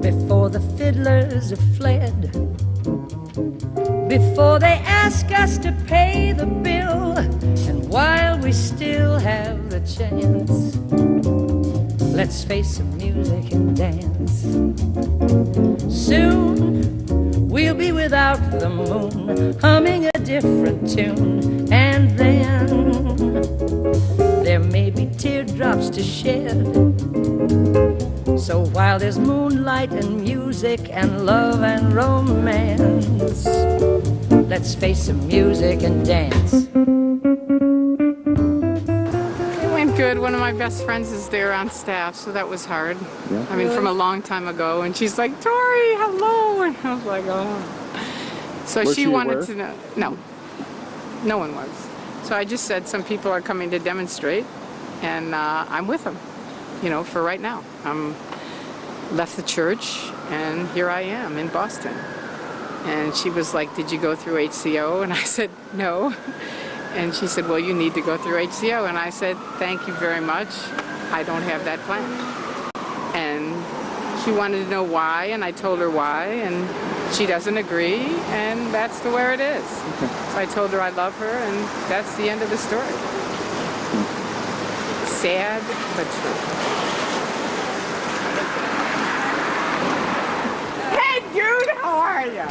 Before the fiddlers have fled, before they ask us to pay the bill, and while we still have the chance, let's face the music and dance. Soon we'll be without the moon, humming a different tune, and then there may be teardrops to shed. So while there's moonlight and music and love and romance, let's face the music and dance. It went good. One of my best friends is there on staff, so that was hard. Yeah. I mean, from a long time ago. And she's like, Tori, hello. And I was like, oh. So Was she she wanted aware? to know. No, no one was. So I just said some people are coming to demonstrate, and I'm with them, you know, for right now. I'm left the church, and here I am in Boston. And she was like, did you go through HCO? And I said, no. And she said, well, you need to go through HCO. And I said, thank you very much. I don't have that plan. And she wanted to know why, and I told her why, and she doesn't agree, and that's the way it is. So I told her I love her, and that's the end of the story. Sad, but true. Hey, dude, how are you?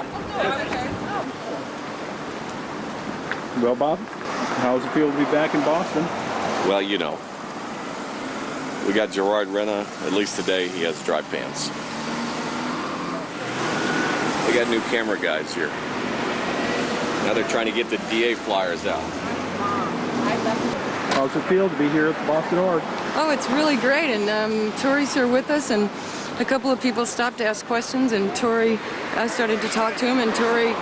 Well, Bob, how does it feel to be back in Boston? Well, you know, we got Gerard Renna. At least today he has dry pants. They got new camera guys here. Now they're trying to get the DA flyers out. How does it feel to be here at the Boston Org? Oh, it's really great, and Tori's here with us, and a couple of people stopped to ask questions, and Tori started to talk to him, and Tori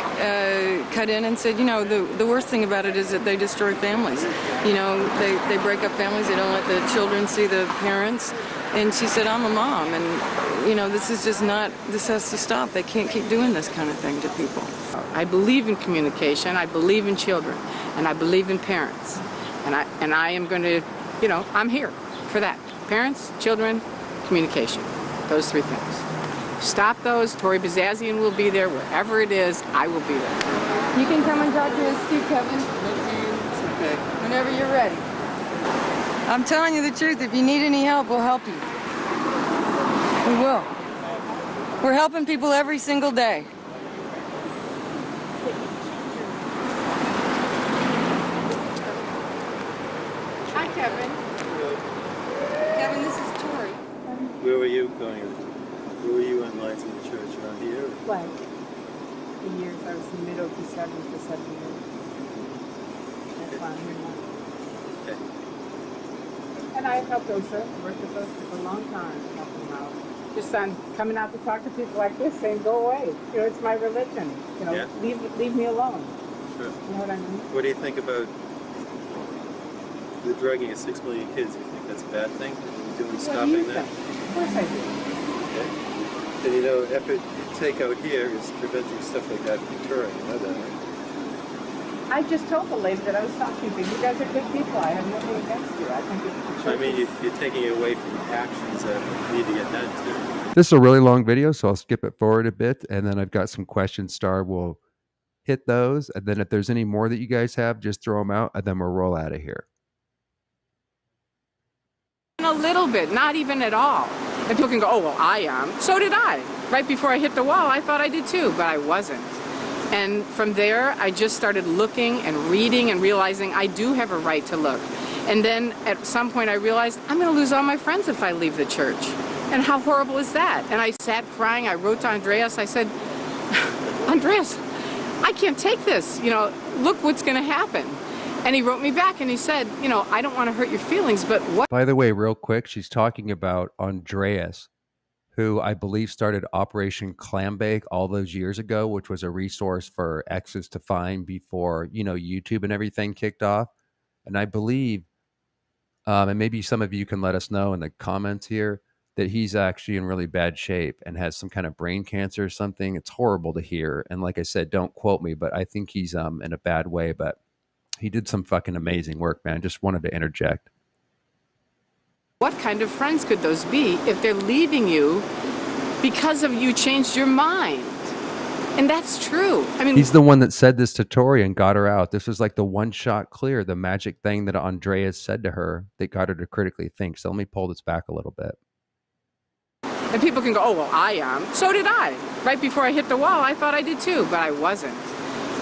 cut in and said, you know, the worst thing about it is that they destroy families. You know, they break up families, they don't let the children see the parents, and she said, I'm a mom, and, you know, this is just not, this has to stop. They can't keep doing this kind of thing to people. I believe in communication, I believe in children, and I believe in parents. And I am going to, you know, I'm here for that. Parents, children, communication. Those three things. Stop those. Tori Bazazian will be there. Wherever it is, I will be there. You can come and talk to us too, Kevin. Okay. Whenever you're ready. I'm telling you the truth. If you need any help, we'll help you. We will. We're helping people every single day. Hi, Kevin. Kevin, this is Tori. Where were you going? Where were you in line to the church around here? Like, the years I was in mid-07 for 7 years. That's why I'm here now. Okay. And I helped OSHA, worked with OSHA for a long time, helping them out. Just on coming out to talk to people like this, saying, go away. You know, it's my religion. You know, Yeah. leave me alone. Sure. You know what I mean? What do you think about the drugging of 6 million kids? Do you think that's a bad thing? Are we doing What do you stopping that? think? Of course I do. Okay. And you know, effort you take out here is preventing stuff like that from occurring. You know that, right? I just told the lady that I was talking to. You guys are good people. I have nothing against you. I think it's I mean, you're taking it away from actions that need to get done too. This is a really long video, so I'll skip it forward a bit, and then I've got some questions. Star will hit those, and then if there's any more that you guys have, just throw them out, and then we'll roll out of here. a little bit, not even at all. And people can go, oh, well, I am. So did I. Right before I hit the wall, I thought I did too, but I wasn't. And from there, I just started looking and reading and realizing I do have a right to look. And then at some point I realized I'm going to lose all my friends if I leave the church. And how horrible is that? And I sat crying. I wrote to Andreas. I said, Andreas, I can't take this. You know, look what's going to happen. And he wrote me back and he said, you know, I don't want to hurt your feelings, but what? By the way, real quick, she's talking about Andreas, who I believe started Operation Clambake all those years ago, which was a resource for exes to find before, you know, YouTube and everything kicked off. And I believe, and maybe some of you can let us know in the comments here, that he's actually in really bad shape and has some kind of brain cancer or something. It's horrible to hear. And like I said, don't quote me, but I think he's in a bad way. But he did some fucking amazing work, man. Just wanted to interject. What kind of friends could those be if they're leaving you because of you changed your mind? And that's true. I mean, he's the one that said this to Tori and got her out. This was like the one shot clear, the magic thing that Andreas said to her that got her to critically think. So let me pull this back a little bit. and people can go, oh, well, I am. So did I. Right before I hit the wall, I thought I did too, but I wasn't.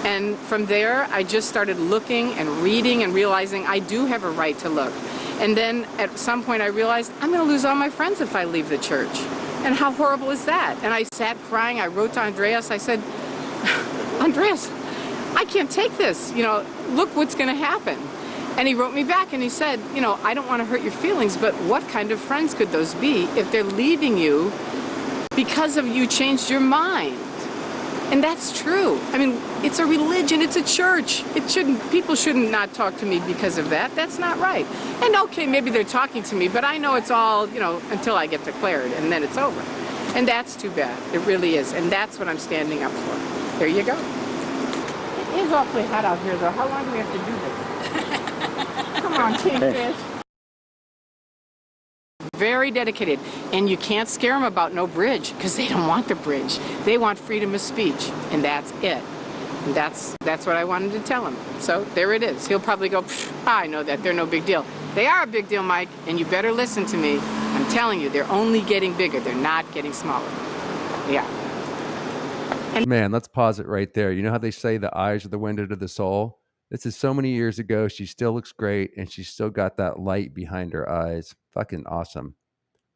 And from there, I just started looking and reading and realizing I do have a right to look. And then at some point I realized I'm going to lose all my friends if I leave the church. And how horrible is that? And I sat crying. I wrote to Andreas. I said, Andreas, I can't take this. You know, look what's going to happen. And he wrote me back and he said, you know, I don't want to hurt your feelings, but what kind of friends could those be if they're leaving you because of you changed your mind? And that's true. I mean, it's a religion, it's a church. People shouldn't not talk to me because of that. That's not right. And okay, maybe they're talking to me, but I know it's all, you know, until I get declared and then it's over. And that's too bad. It really is. And that's what I'm standing up for. There you go. It is awfully hot out here, though. How long do we have to do this? Come on, Kingfish. Very dedicated, and you can't scare them about no bridge because they don't want the bridge. They want freedom of speech, and that's it. And that's what I wanted to tell him. So there it is. He'll probably go, I know that, they're no big deal. They are a big deal, Mike, and you better listen to me. I'm telling you, they're only getting bigger. They're not getting smaller. Yeah. Man, let's pause it right there. You know how they say the eyes are the window to the soul? This is so many years ago. She still looks great, and she's still got that light behind her eyes. Fucking awesome.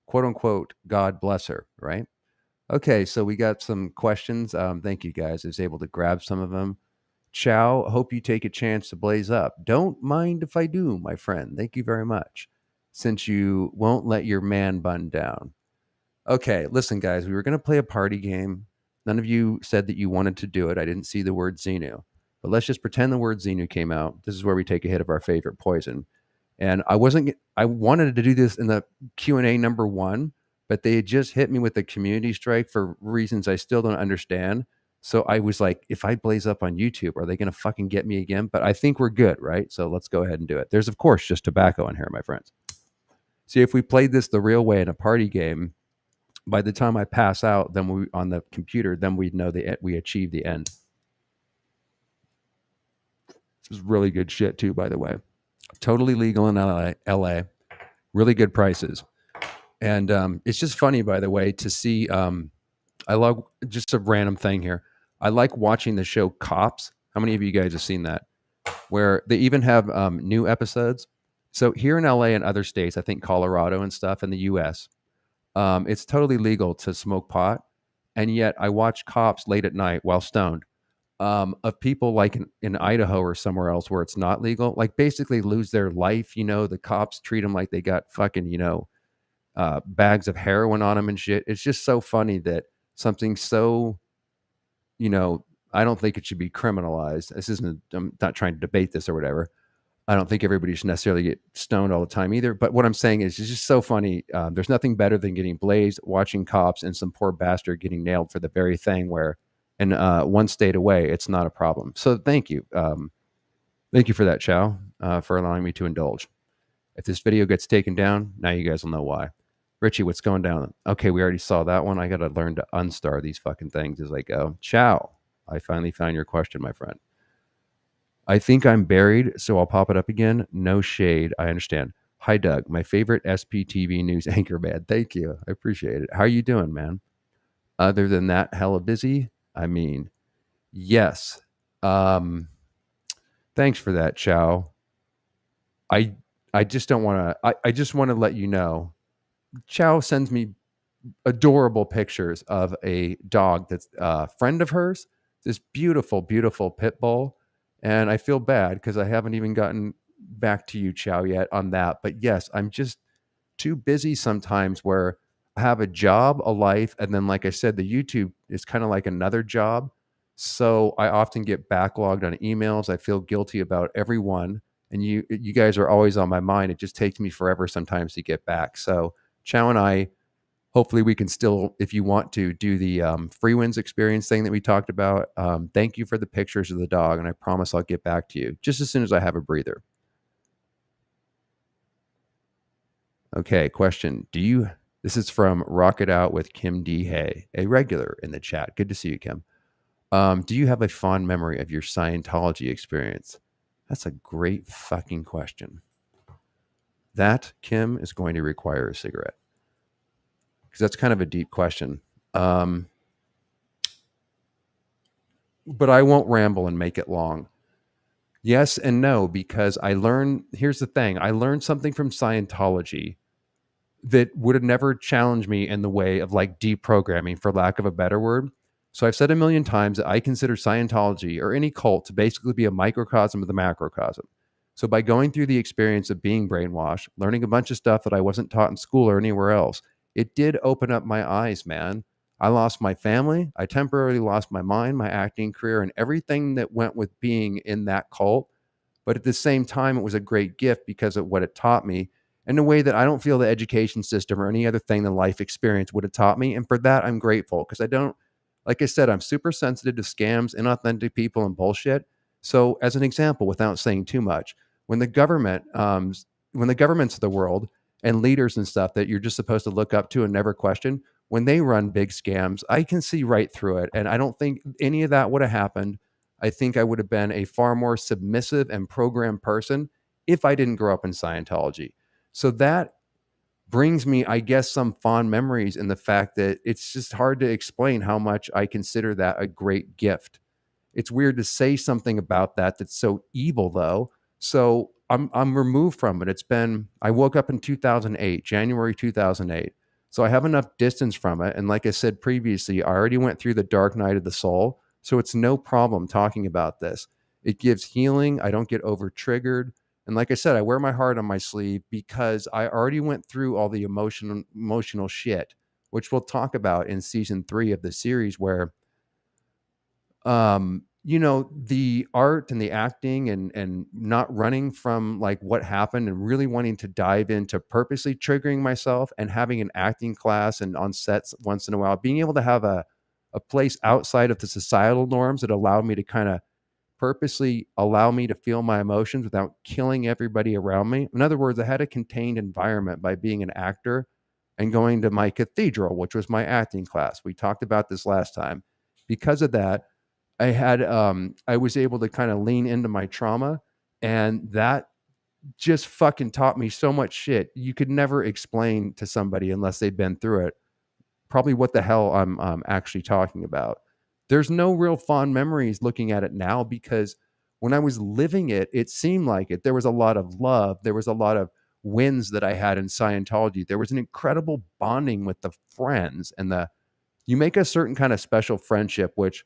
Quote unquote, God bless her, right? Okay, so we got some questions. Thank you guys. I was able to grab some of them. Chow, hope you take a chance to blaze up. Don't mind if I do, my friend. Thank you very much. Since you won't let your man bun down. Okay, listen, guys, we were going to play a party game. None of you said that you wanted to do it. I didn't see the word Xenu. But let's just pretend the word Xenu came out. This is where we take a hit of our favorite poison. And I wanted to do this in the Q&A number 1, but they had just hit me with a community strike for reasons I still don't understand. So I was like, if I blaze up on YouTube, are they going to fucking get me again? But I think we're good, right? So let's go ahead and do it. There's, of course, just tobacco in here, my friends. See, if we played this the real way in a party game, by the time I pass out on the computer, then we'd know we achieved the end. This is really good shit too, by the way. Totally legal in LA. Really good prices. And it's just funny, by the way, to see. I love just a random thing here. I like watching the show Cops. How many of you guys have seen that? Where they even have new episodes. So here in LA and other states, I think Colorado and stuff in the US, it's totally legal to smoke pot. And yet I watch Cops late at night while stoned, of people like in Idaho or somewhere else where it's not legal, like basically lose their life. You know, the cops treat them like they got fucking, bags of heroin on them and shit. It's just so funny that something so, I don't think it should be criminalized. I'm not trying to debate this or whatever. I don't think everybody should necessarily get stoned all the time either. But what I'm saying is it's just so funny. There's nothing better than getting blazed, watching Cops, and some poor bastard getting nailed for the very thing where in one state away, it's not a problem. So thank you. Thank you for that, Chow, for allowing me to indulge. If this video gets taken down, now you guys will know why. Richie, what's going down? Okay, we already saw that one. I got to learn to unstar these fucking things as I go. Chow, I finally found your question, my friend. I think I'm buried, so I'll pop it up again. No shade. I understand. Hi, Doug, my favorite SPTV news anchor, man. Thank you. I appreciate it. How are you doing, man? Other than that, hella busy? I mean, yes. Thanks for that, Chow. I just don't want to, I just want to let you know, Chow sends me adorable pictures of a dog that's a friend of hers, this beautiful, beautiful pit bull. And I feel bad because I haven't even gotten back to you, Chow, yet on that. But yes, I'm just too busy sometimes where I have a job, a life, and then, like I said, the YouTube is kind of like another job. So I often get backlogged on emails. I feel guilty about everyone. And you guys are always on my mind. It just takes me forever sometimes to get back. So Chow and I, hopefully we can still, if you want to, do the free wins experience thing that we talked about. Thank you for the pictures of the dog, and I promise I'll get back to you just as soon as I have a breather. Okay, question. This is from Rock It Out with Kim D. Hay, a regular in the chat. Good to see you, Kim. Do you have a fond memory of your Scientology experience? That's a great fucking question. That, Kim, is going to require a cigarette. Because that's kind of a deep question. But I won't ramble and make it long. Yes and no, because here's the thing. I learned something from Scientology that would have never challenged me in the way of like deprogramming, for lack of a better word. So I've said a million times that I consider Scientology or any cult to basically be a microcosm of the macrocosm. So by going through the experience of being brainwashed, learning a bunch of stuff that I wasn't taught in school or anywhere else, it did open up my eyes, man. I lost my family. I temporarily lost my mind, my acting career, and everything that went with being in that cult. But at the same time, it was a great gift because of what it taught me in a way that I don't feel the education system or any other thing the life experience would have taught me. And for that, I'm grateful because like I said, I'm super sensitive to scams, inauthentic people, and bullshit. So as an example, without saying too much, when the governments of the world and leaders and stuff that you're just supposed to look up to and never question, when they run big scams, I can see right through it. And I don't think any of that would have happened. I think I would have been a far more submissive and programmed person if I didn't grow up in Scientology. So that brings me, I guess, some fond memories in the fact that it's just hard to explain how much I consider that a great gift. It's weird to say something about that that's so evil, though. So I'm removed from it. I woke up in 2008, January 2008. So I have enough distance from it. And like I said previously, I already went through the dark night of the soul. So it's no problem talking about this. It gives healing. I don't get over triggered. And like I said, I wear my heart on my sleeve because I already went through all the emotional shit, which we'll talk about in season 3 of the series, where, the art and the acting and not running from like what happened and really wanting to dive into purposely triggering myself and having an acting class and on sets once in a while, being able to have a place outside of the societal norms that allowed me to kind of purposely allow me to feel my emotions without killing everybody around me. In other words, I had a contained environment by being an actor and going to my cathedral, which was my acting class. We talked about this last time. Because of that, I was able to kind of lean into my trauma, and that just fucking taught me so much shit you could never explain to somebody unless they've been through it. Probably what the hell I'm actually talking about. There's no real fond memories looking at it now because when I was living it, it seemed like it. There was a lot of love. There was a lot of wins that I had in Scientology. There was an incredible bonding with the friends and you make a certain kind of special friendship, which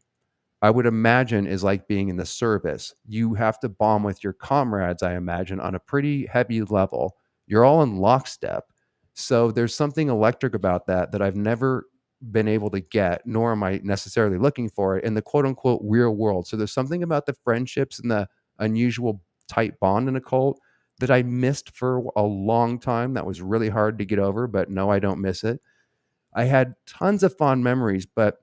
I would imagine is like being in the service. You have to bond with your comrades, I imagine, on a pretty heavy level. You're all in lockstep. So there's something electric about that I've never been able to get, nor am I necessarily looking for it in the quote unquote real world. So there's something about the friendships and the unusual tight bond in a cult that I missed for a long time. That was really hard to get over, but no, I don't miss it. I had tons of fond memories, but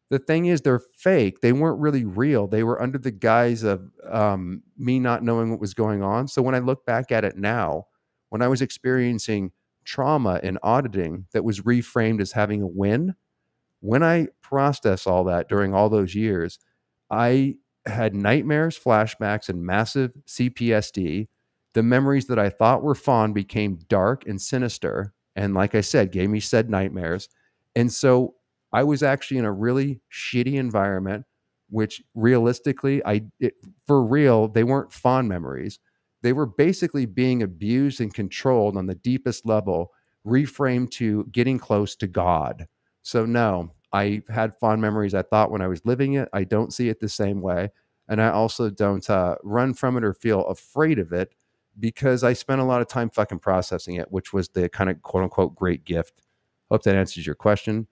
the thing is, they're fake. They weren't really real. They were under the guise of me not knowing what was going on. So when I look back at it now, when I was experiencing trauma and auditing that was reframed as having a win, when I processed all that during all those years, I had nightmares, flashbacks, and massive CPSD. The memories that I thought were fond became dark and sinister. And like I said, gave me said nightmares. And so I was actually in a really shitty environment, which realistically, for real, they weren't fond memories. They were basically being abused and controlled on the deepest level, reframed to getting close to God. So no, I had fond memories. I thought when I was living it, I don't see it the same way. And I also don't run from it or feel afraid of it because I spent a lot of time fucking processing it, which was the kind of quote unquote great gift. Hope that answers your question.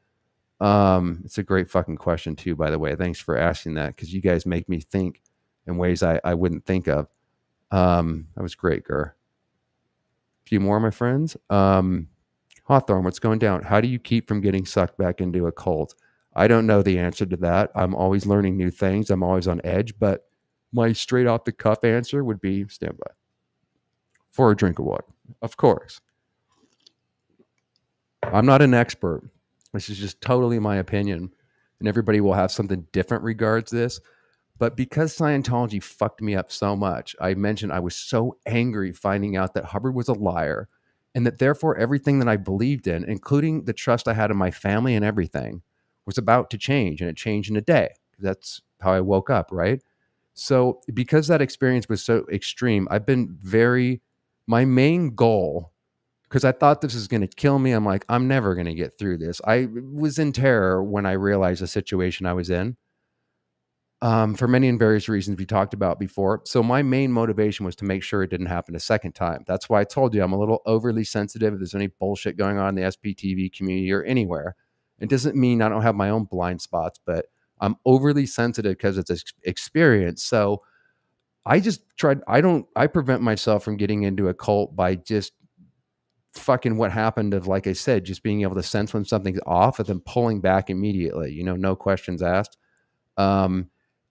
It's a great fucking question too, by the way. Thanks for asking that because you guys make me think in ways I wouldn't think of. That was great, Gur. A few more, my friends. Hawthorne, what's going down? How do you keep from getting sucked back into a cult? I don't know the answer to that. I'm always learning new things. I'm always on edge, but my straight off the cuff answer would be stand by for a drink of water. Of course. I'm not an expert. This is just totally my opinion, and everybody will have something different regards this. But because Scientology fucked me up so much, I mentioned I was so angry finding out that Hubbard was a liar and that therefore everything that I believed in, including the trust I had in my family and everything, was about to change, and it changed in a day. That's how I woke up, right? So because that experience was so extreme, my main goal, because I thought this was going to kill me. I'm like, I'm never going to get through this. I was in terror when I realized the situation I was in. For many and various reasons we talked about before. So my main motivation was to make sure it didn't happen a second time. That's why I told you I'm a little overly sensitive if there's any bullshit going on in the SPTV community or anywhere. It doesn't mean I don't have my own blind spots, but I'm overly sensitive because it's an experience. So I just I prevent myself from getting into a cult by just fucking what happened of, like I said, just being able to sense when something's off and then pulling back immediately, no questions asked.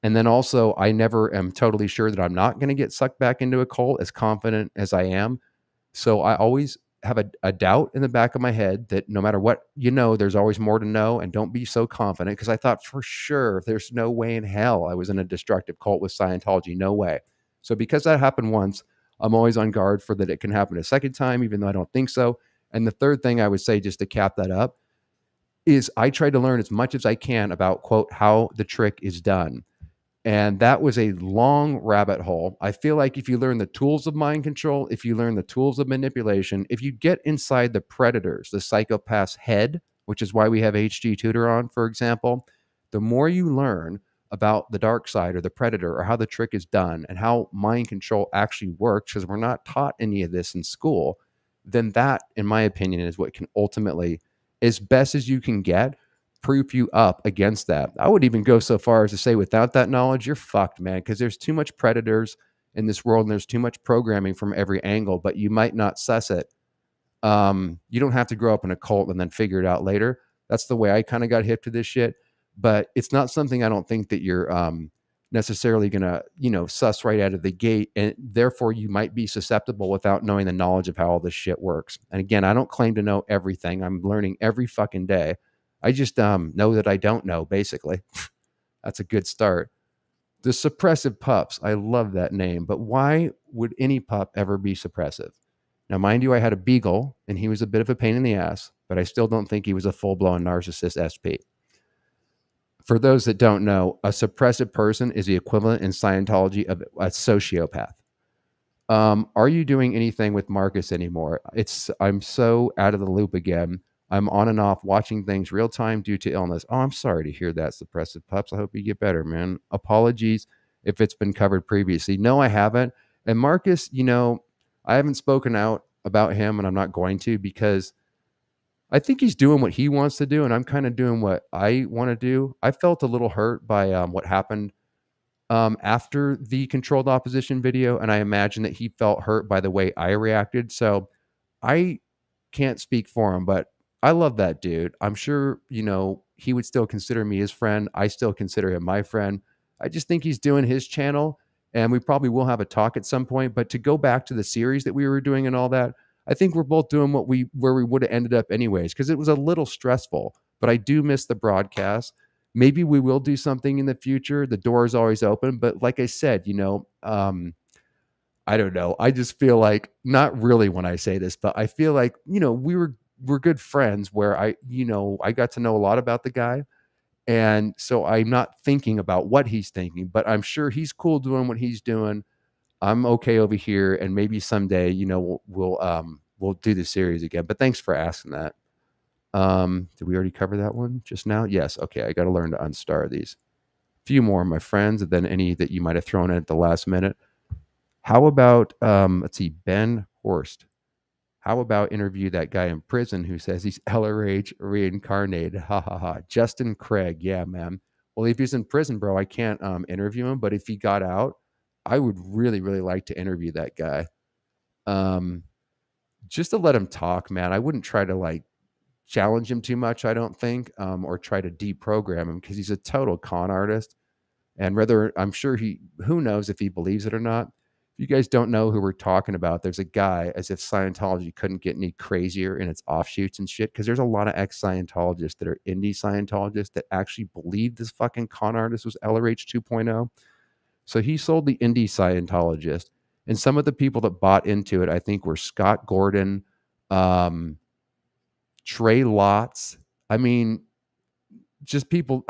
And then also, I never am totally sure that I'm not going to get sucked back into a cult as confident as I am. So I always have a doubt in the back of my head that no matter what, there's always more to know, and don't be so confident, because I thought for sure there's no way in hell I was in a destructive cult with Scientology. No way. So because that happened once, I'm always on guard for that it can happen a second time, even though I don't think so. And the third thing I would say, just to cap that up, is I try to learn as much as I can about, quote, how the trick is done. And that was a long rabbit hole. I feel like if you learn the tools of mind control, if you learn the tools of manipulation, if you get inside the predators, the psychopath's head, which is why we have HG Tutor on, for example, the more you learn about the dark side or the predator or how the trick is done and how mind control actually works, because we're not taught any of this in school, then that, in my opinion, is what can ultimately, as best as you can get, proof you up against that. I would even go so far as to say without that knowledge, you're fucked, man, because there's too much predators in this world and there's too much programming from every angle, but you might not suss it. You don't have to grow up in a cult and then figure it out later. That's the way I kind of got hip to this shit, but it's not something I don't think that you're necessarily going to, suss right out of the gate, and therefore you might be susceptible without knowing the knowledge of how all this shit works. And again, I don't claim to know everything. I'm learning every fucking day. I just know that I don't know, basically. That's a good start. The Suppressive Pups. I love that name, but why would any pup ever be suppressive? Now, mind you, I had a beagle and he was a bit of a pain in the ass, but I still don't think he was a full-blown narcissist SP. For those that don't know, a suppressive person is the equivalent in Scientology of a sociopath. Are you doing anything with Marcus anymore? I'm so out of the loop again. I'm on and off watching things real time due to illness. Oh, I'm sorry to hear that, Suppressive Pups. I hope you get better, man. Apologies if it's been covered previously. No, I haven't. And Marcus, I haven't spoken out about him, and I'm not going to, because I think he's doing what he wants to do, and I'm kind of doing what I want to do. I felt a little hurt by what happened after the controlled opposition video, and I imagine that he felt hurt by the way I reacted. So I can't speak for him, but I love that dude. I'm sure, he would still consider me his friend. I still consider him my friend. I just think he's doing his channel, and we probably will have a talk at some point. But to go back to the series that we were doing and all that, I think we're both doing where we would have ended up anyways, because it was a little stressful. But I do miss the broadcast. Maybe we will do something in the future. The door is always open. But like I said, I don't know. I just feel like, not really when I say this, but I feel like, we're good friends where I got to know a lot about the guy. And so I'm not thinking about what he's thinking, but I'm sure he's cool doing what he's doing. I'm okay over here. And maybe someday, we'll do the series again. But thanks for asking that. Did we already cover that one just now? Yes. Okay. I got to learn to unstar these. A few more, my friends, and then any that you might have thrown in at the last minute. How about, let's see, Ben Horst. How about interview that guy in prison who says he's LRH reincarnated? Ha ha ha. Justin Craig. Yeah, man. Well, if he's in prison, bro, I can't interview him. But if he got out, I would really, really like to interview that guy. Just to let him talk, man. I wouldn't try to challenge him too much, I don't think, or try to deprogram him, because he's a total con artist. And I'm sure who knows if he believes it or not. If you guys don't know who we're talking about, there's a guy, as if Scientology couldn't get any crazier in its offshoots and shit, because there's a lot of ex-Scientologists that are indie Scientologists that actually believe this fucking con artist was LRH 2.0. So he sold the indie Scientologist. And some of the people that bought into it, I think, were Scott Gordon, Trey Lotz. I mean, just people.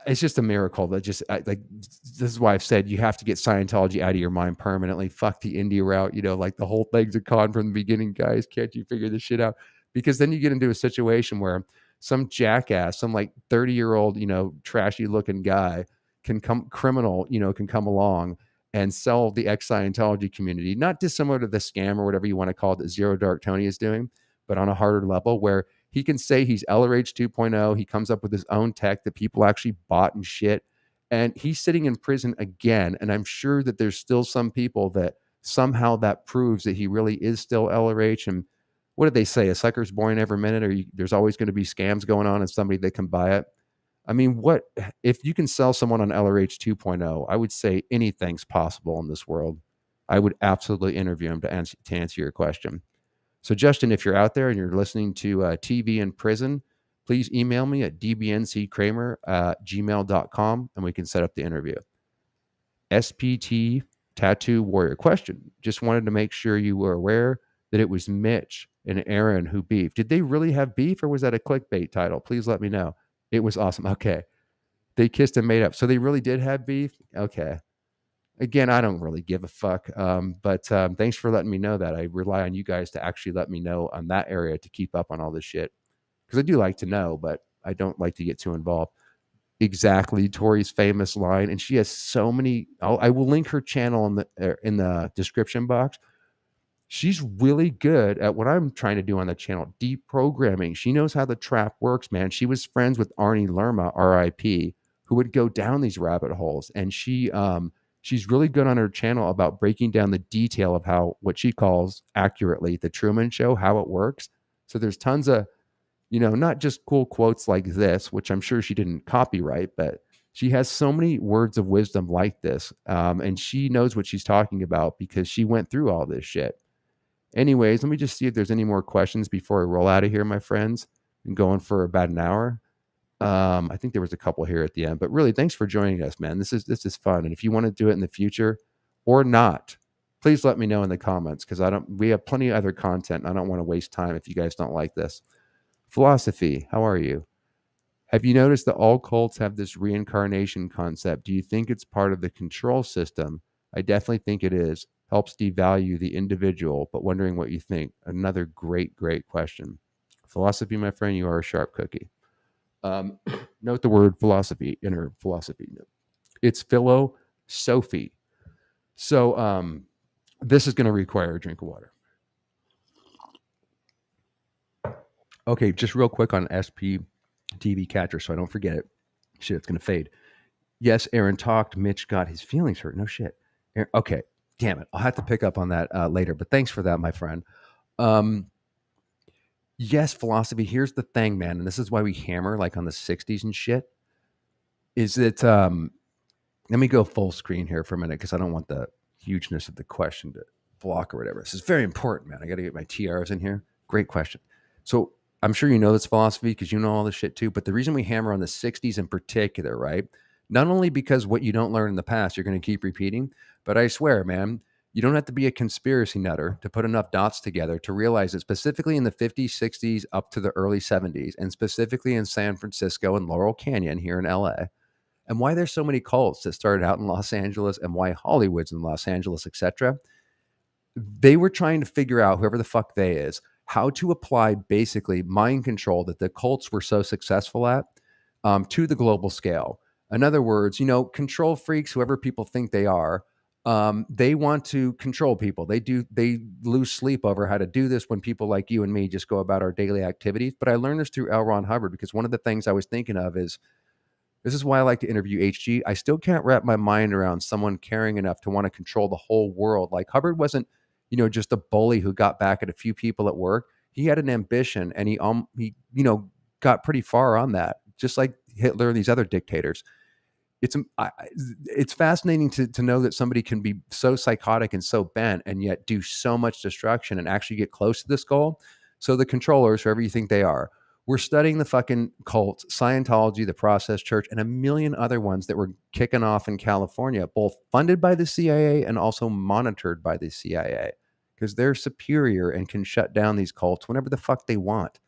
It's just a miracle that this is why I've said you have to get Scientology out of your mind permanently. Fuck the indie route, the whole thing's a con from the beginning, guys. Can't you figure this shit out? Because then you get into a situation where some jackass, some 30-year-old, trashy looking guy can come along and sell the ex-Scientology community, not dissimilar to the scam or whatever you want to call it that Zero Dark Tony is doing, but on a harder level where he can say he's LRH 2.0. He comes up with his own tech that people actually bought and shit. And he's sitting in prison again. And I'm sure that there's still some people that somehow that proves that he really is still LRH. And what did they say? A sucker's born every minute, or there's always going to be scams going on and somebody that can buy it. I mean, if you can sell someone on LRH 2.0, I would say anything's possible in this world. I would absolutely interview him to answer your question. So, Justin, if you're out there and you're listening to TV in prison, please email me at dbnckramer@gmail.com and we can set up the interview. SPT Tattoo Warrior. Question. Just wanted to make sure you were aware that it was Mitch and Aaron who beefed. Did they really have beef, or was that a clickbait title? Please let me know. It was awesome. Okay. They kissed and made up. So they really did have beef? Okay. Again, I don't really give a fuck, but thanks for letting me know that. I rely on you guys to actually let me know on that area to keep up on all this shit, because I do like to know, but I don't like to get too involved. Exactly, Tori's famous line, and she has so many. I will link her channel in the description box. She's really good at what I'm trying to do on the channel, deprogramming. She knows how the trap works, man. She was friends with Arnie Lerma, R.I.P., who would go down these rabbit holes, and she's really good on her channel about breaking down the detail of how, what she calls accurately, the Truman Show, how it works. So there's tons of, not just cool quotes like this, which I'm sure she didn't copyright, but she has so many words of wisdom like this. And she knows what she's talking about because she went through all this shit. Anyways, let me just see if there's any more questions before I roll out of here, my friends. I'm going for about an hour. I think there was a couple here at the end, but really, thanks for joining us, man. This is fun, and if you want to do it in the future or not, please let me know in the comments because we have plenty of other content. I don't want to waste time if you guys don't like this. Philosophy, how are you? Have you noticed that all cults have this reincarnation concept? Do you think it's part of the control system? I definitely think it is. Helps devalue the individual, but wondering what you think. Another great question. Philosophy, my friend, you are a sharp cookie. Note the word philosophy, inner philosophy. It's philosophy. So this is going to require a drink of water. Okay, just real quick on SPTV catcher, so I don't forget it. Shit, it's going to fade. Yes, Aaron talked. Mitch got his feelings hurt. No shit. Okay, damn it. I'll have to pick up on that later, but thanks for that, my friend. Yes, philosophy. Here's the thing, man, and this is why we hammer like on the 60s and shit. Is that let me go full screen here for a minute because I don't want the hugeness of the question to block or whatever. This is very important, man. I got to get my TRs in here. Great question. So I'm sure you know this philosophy because you know all this shit too. But the reason we hammer on the 60s in particular, right? Not only because what you don't learn in the past, you're going to keep repeating, but I swear, man, you don't have to be a conspiracy nutter to put enough dots together to realize that specifically in the 50s, 60s, up to the early 70s, and specifically in San Francisco and Laurel Canyon here in LA, and why there's so many cults that started out in Los Angeles and why Hollywood's in Los Angeles, etc. They were trying to figure out, whoever the fuck they is, how to apply basically mind control that the cults were so successful at to the global scale. In other words, control freaks, whoever people think they are, they want to control people. They lose sleep over how to do this when people like you and me just go about our daily activities. But I learned this through L. Ron Hubbard because one of the things I was thinking of is, this is why I like to interview HG. I still can't wrap my mind around someone caring enough to want to control the whole world. Like Hubbard wasn't, just a bully who got back at a few people at work. He had an ambition, and he got pretty far on that, just like Hitler and these other dictators. It's fascinating to know that somebody can be so psychotic and so bent and yet do so much destruction and actually get close to this goal. So the controllers, whoever you think they are, we're studying the fucking cults, Scientology, the Process Church, and a million other ones that were kicking off in California, both funded by the CIA and also monitored by the CIA, because they're superior and can shut down these cults whenever the fuck they want.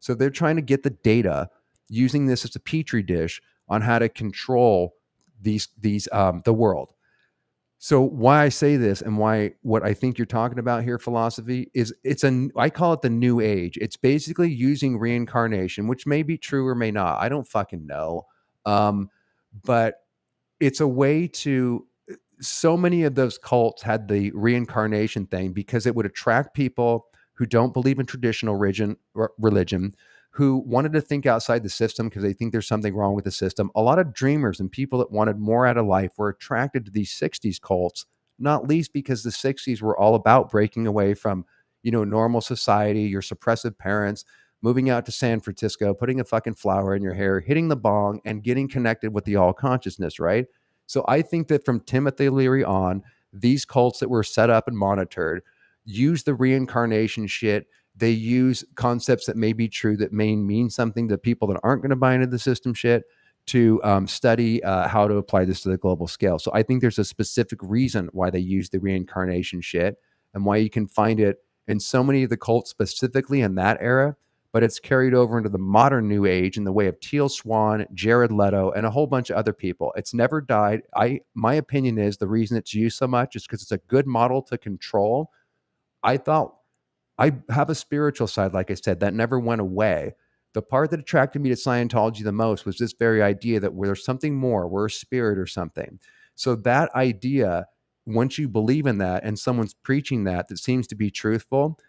So they're trying to get the data, using this as a petri dish on how to control the world. So why I say this and why what I think you're talking about here, philosophy, is I call it the new age. It's basically using reincarnation, which may be true or may not. I don't fucking know. But it's a way to, so many of those cults had the reincarnation thing because it would attract people who don't believe in traditional religion, who wanted to think outside the system because they think there's something wrong with the system. A lot of dreamers and people that wanted more out of life were attracted to these 60s cults, not least because the 60s were all about breaking away from, normal society, your suppressive parents, moving out to San Francisco, putting a fucking flower in your hair, hitting the bong, and getting connected with the all consciousness, right? So I think that from Timothy Leary on, these cults that were set up and monitored use the reincarnation shit. They use concepts that may be true, that may mean something to people that aren't going to buy into the system shit, to study how to apply this to the global scale. So I think there's a specific reason why they use the reincarnation shit and why you can find it in so many of the cults specifically in that era, but it's carried over into the modern new age in the way of Teal Swan, Jared Leto, and a whole bunch of other people. It's never died. My opinion is the reason it's used so much is because it's a good model to control. I have a spiritual side, like I said, that never went away. The part that attracted me to Scientology the most was this very idea that there's something more, we're a spirit or something. So that idea, once you believe in that and someone's preaching that seems to be truthful,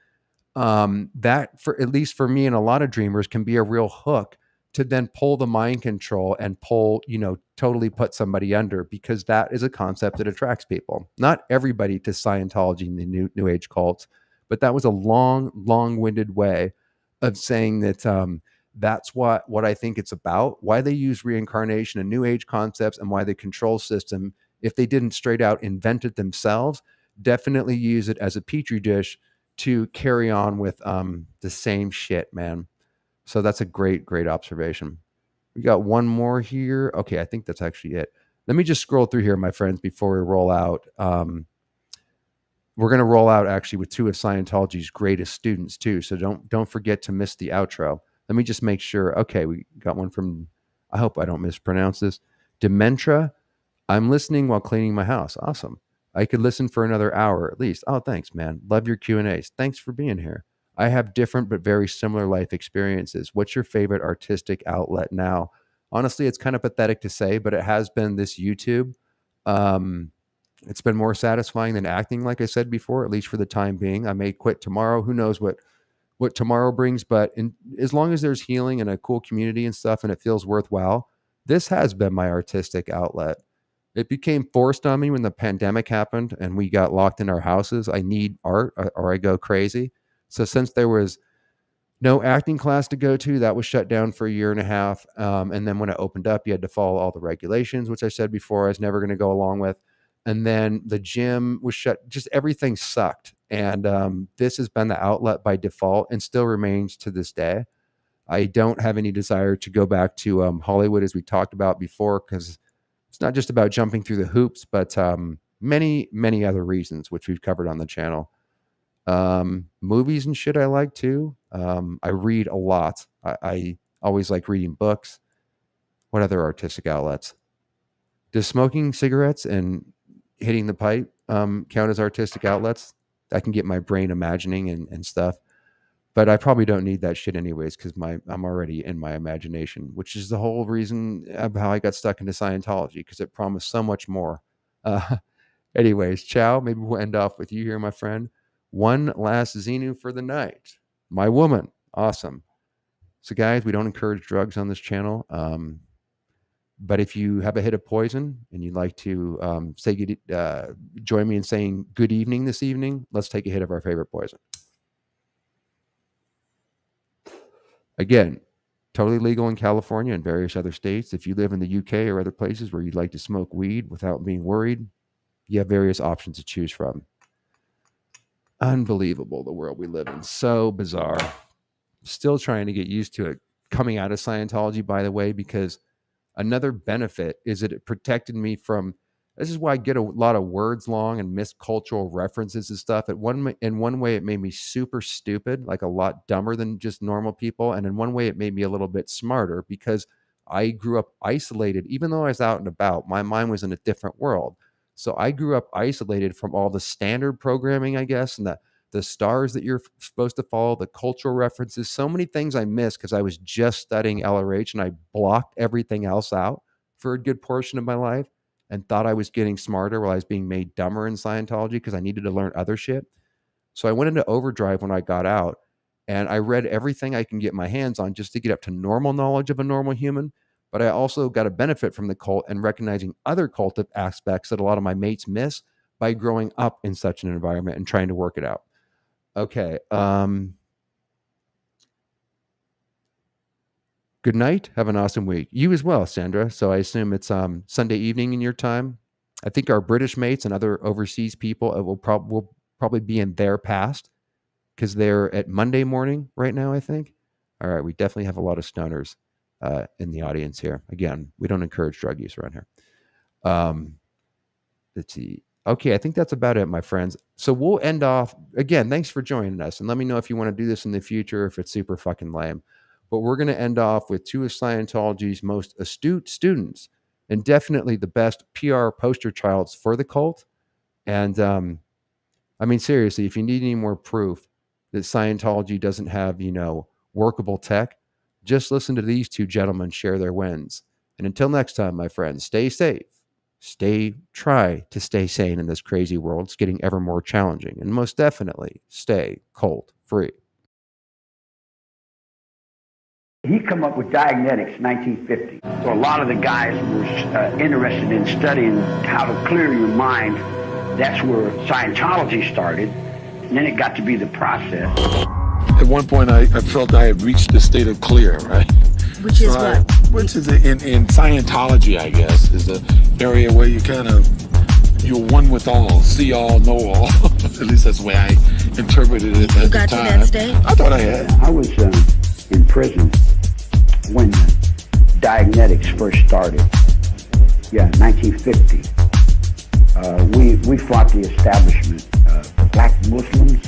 that, for at least for me and a lot of dreamers, can be a real hook to then pull the mind control and totally put somebody under, because that is a concept that attracts people. Not everybody to Scientology and the new age cults, but that was a long-winded way of saying that that's what I think it's about, why they use reincarnation and new age concepts, and why the control system, if they didn't straight out invent it themselves, definitely use it as a petri dish to carry on with the same shit, man. So that's a great observation. We got one more here. Okay, I think that's actually it. Let me just scroll through here, my friends, before we roll out. We're going to roll out actually with two of Scientology's greatest students too. So don't forget to miss the outro. Let me just make sure. Okay, we got one from, I hope I don't mispronounce this, Dementra. I'm listening while cleaning my house. Awesome. I could listen for another hour at least. Oh, thanks, man. Love your Q&As. Thanks for being here. I have different but very similar life experiences. What's your favorite artistic outlet now? Honestly, it's kind of pathetic to say, but it has been this YouTube. It's been more satisfying than acting, like I said before, at least for the time being. I may quit tomorrow. Who knows what tomorrow brings, but as long as there's healing and a cool community and stuff and it feels worthwhile, this has been my artistic outlet. It became forced on me when the pandemic happened and we got locked in our houses. I need art or I go crazy. So since there was no acting class to go to, that was shut down for a year and a half. And then when it opened up, you had to follow all the regulations, which I said before I was never going to go along with. And then the gym was shut. Just everything sucked. And this has been the outlet by default and still remains to this day. I don't have any desire to go back to Hollywood, as we talked about before, because it's not just about jumping through the hoops, but many, many other reasons, which we've covered on the channel. Movies and shit I like too. I read a lot. I always like reading books. What other artistic outlets? Does smoking cigarettes and hitting the pipe count as artistic outlets? I can get my brain imagining and stuff, but I probably don't need that shit anyways because I'm already in my imagination, which is the whole reason of how I got stuck into Scientology, because it promised so much more. Anyways, ciao. Maybe we'll end off with you here, my friend. One last Xenu for the night. My woman. Awesome. So guys, we don't encourage drugs on this channel. But if you have a hit of poison and you'd like to join me in saying good evening this evening, let's take a hit of our favorite poison. Again, totally legal in California and various other states. If you live in the UK or other places where you'd like to smoke weed without being worried, you have various options to choose from. Unbelievable, the world we live in. So bizarre. Still trying to get used to it. Coming out of Scientology, by the way, because another benefit is that it protected me from, this is why I get a lot of words long and miss cultural references and stuff. In one way, it made me super stupid, like a lot dumber than just normal people. And in one way, it made me a little bit smarter because I grew up isolated. Even though I was out and about, my mind was in a different world. So I grew up isolated from all the standard programming, I guess, and the stars that you're supposed to follow, the cultural references, so many things I missed because I was just studying LRH and I blocked everything else out for a good portion of my life and thought I was getting smarter while I was being made dumber in Scientology because I needed to learn other shit. So I went into overdrive when I got out and I read everything I can get my hands on just to get up to normal knowledge of a normal human. But I also got a benefit from the cult and recognizing other cultic aspects that a lot of my mates miss by growing up in such an environment and trying to work it out. Okay. Good night. Have an awesome week. You as well, Sandra. So I assume it's Sunday evening in your time. I think our British mates and other overseas people will probably be in their past because they're at Monday morning right now, I think. All right. We definitely have a lot of stoners in the audience here. Again, we don't encourage drug use around here. Let's see. Okay, I think that's about it, my friends. So we'll end off, again, thanks for joining us. And let me know if you want to do this in the future, if it's super fucking lame. But we're going to end off with two of Scientology's most astute students and definitely the best PR poster childs for the cult. And I mean, seriously, if you need any more proof that Scientology doesn't have, workable tech, just listen to these two gentlemen share their wins. And until next time, my friends, stay safe. Try to stay sane in this crazy world. It's getting ever more challenging. And most definitely, stay cult free. He come up with Diagnetics in 1950. So a lot of the guys were interested in studying how to clear your mind. That's where Scientology started. And then it got to be the process. At one point, I felt I had reached the state of clear, right? Which is what? Which is in Scientology, I guess, is an area where you're one with all, see all, know all. At least that's the way I interpreted it at the time. You got to that state? I thought I had. I was in prison when Dianetics first started. Yeah, 1950. We fought the establishment. Black Muslims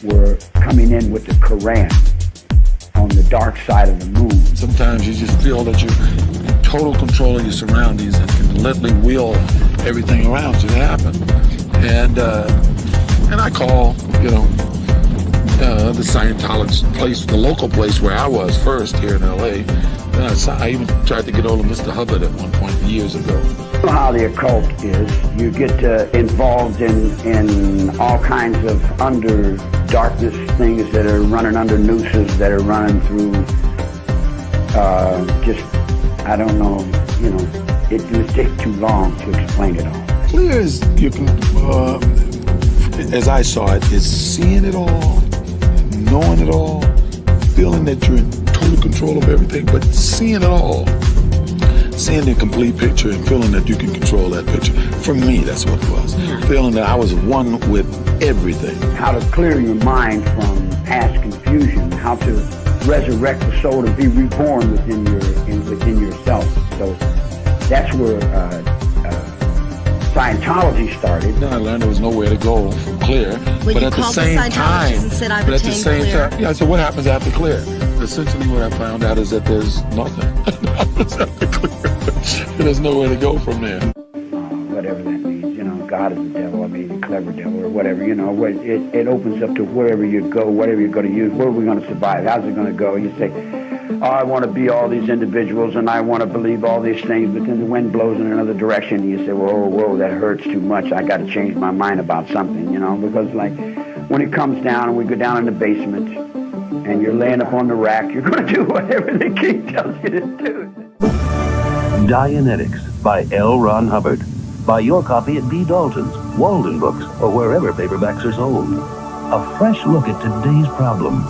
were coming in with the Quran on the dark side of the moon. Sometimes you just feel that you're in total control of your surroundings and can literally will everything around you to happen. And I call, the Scientology place, the local place where I was first here in LA. And I even tried to get hold of Mr. Hubbard at one point years ago. You know how the occult is. You get involved in all kinds of under darkness things that are running under nooses, that are running through I don't know, it would take too long to explain it all. Clear as you can, as I saw it, is seeing it all, knowing it all, feeling that you're in total control of everything, but seeing it all. Seeing the complete picture and feeling that you can control that picture. For me, that's what it was. Feeling that I was one with everything. How to clear your mind from past confusion, how to resurrect the soul to be reborn within yourself. So that's where Scientology started. Then I learned there was nowhere to go from clear. But at the same time, I said, what happens after clear? Essentially what I found out is that there's nothing. After clear. There's nowhere to go from there. Whatever that means, God is the devil, a clever devil or whatever, it opens up to wherever you go, whatever you're going to use, where are we going to survive, how's it going to go? You say, I want to be all these individuals and I want to believe all these things, but then the wind blows in another direction and you say, whoa, that hurts too much, I got to change my mind about something, because like when it comes down and we go down in the basement and you're laying up on the rack, you're going to do whatever the king tells you to do. Dianetics by L. Ron Hubbard. Buy your copy at B. Dalton's, Walden Books, or wherever paperbacks are sold. A fresh look at today's problems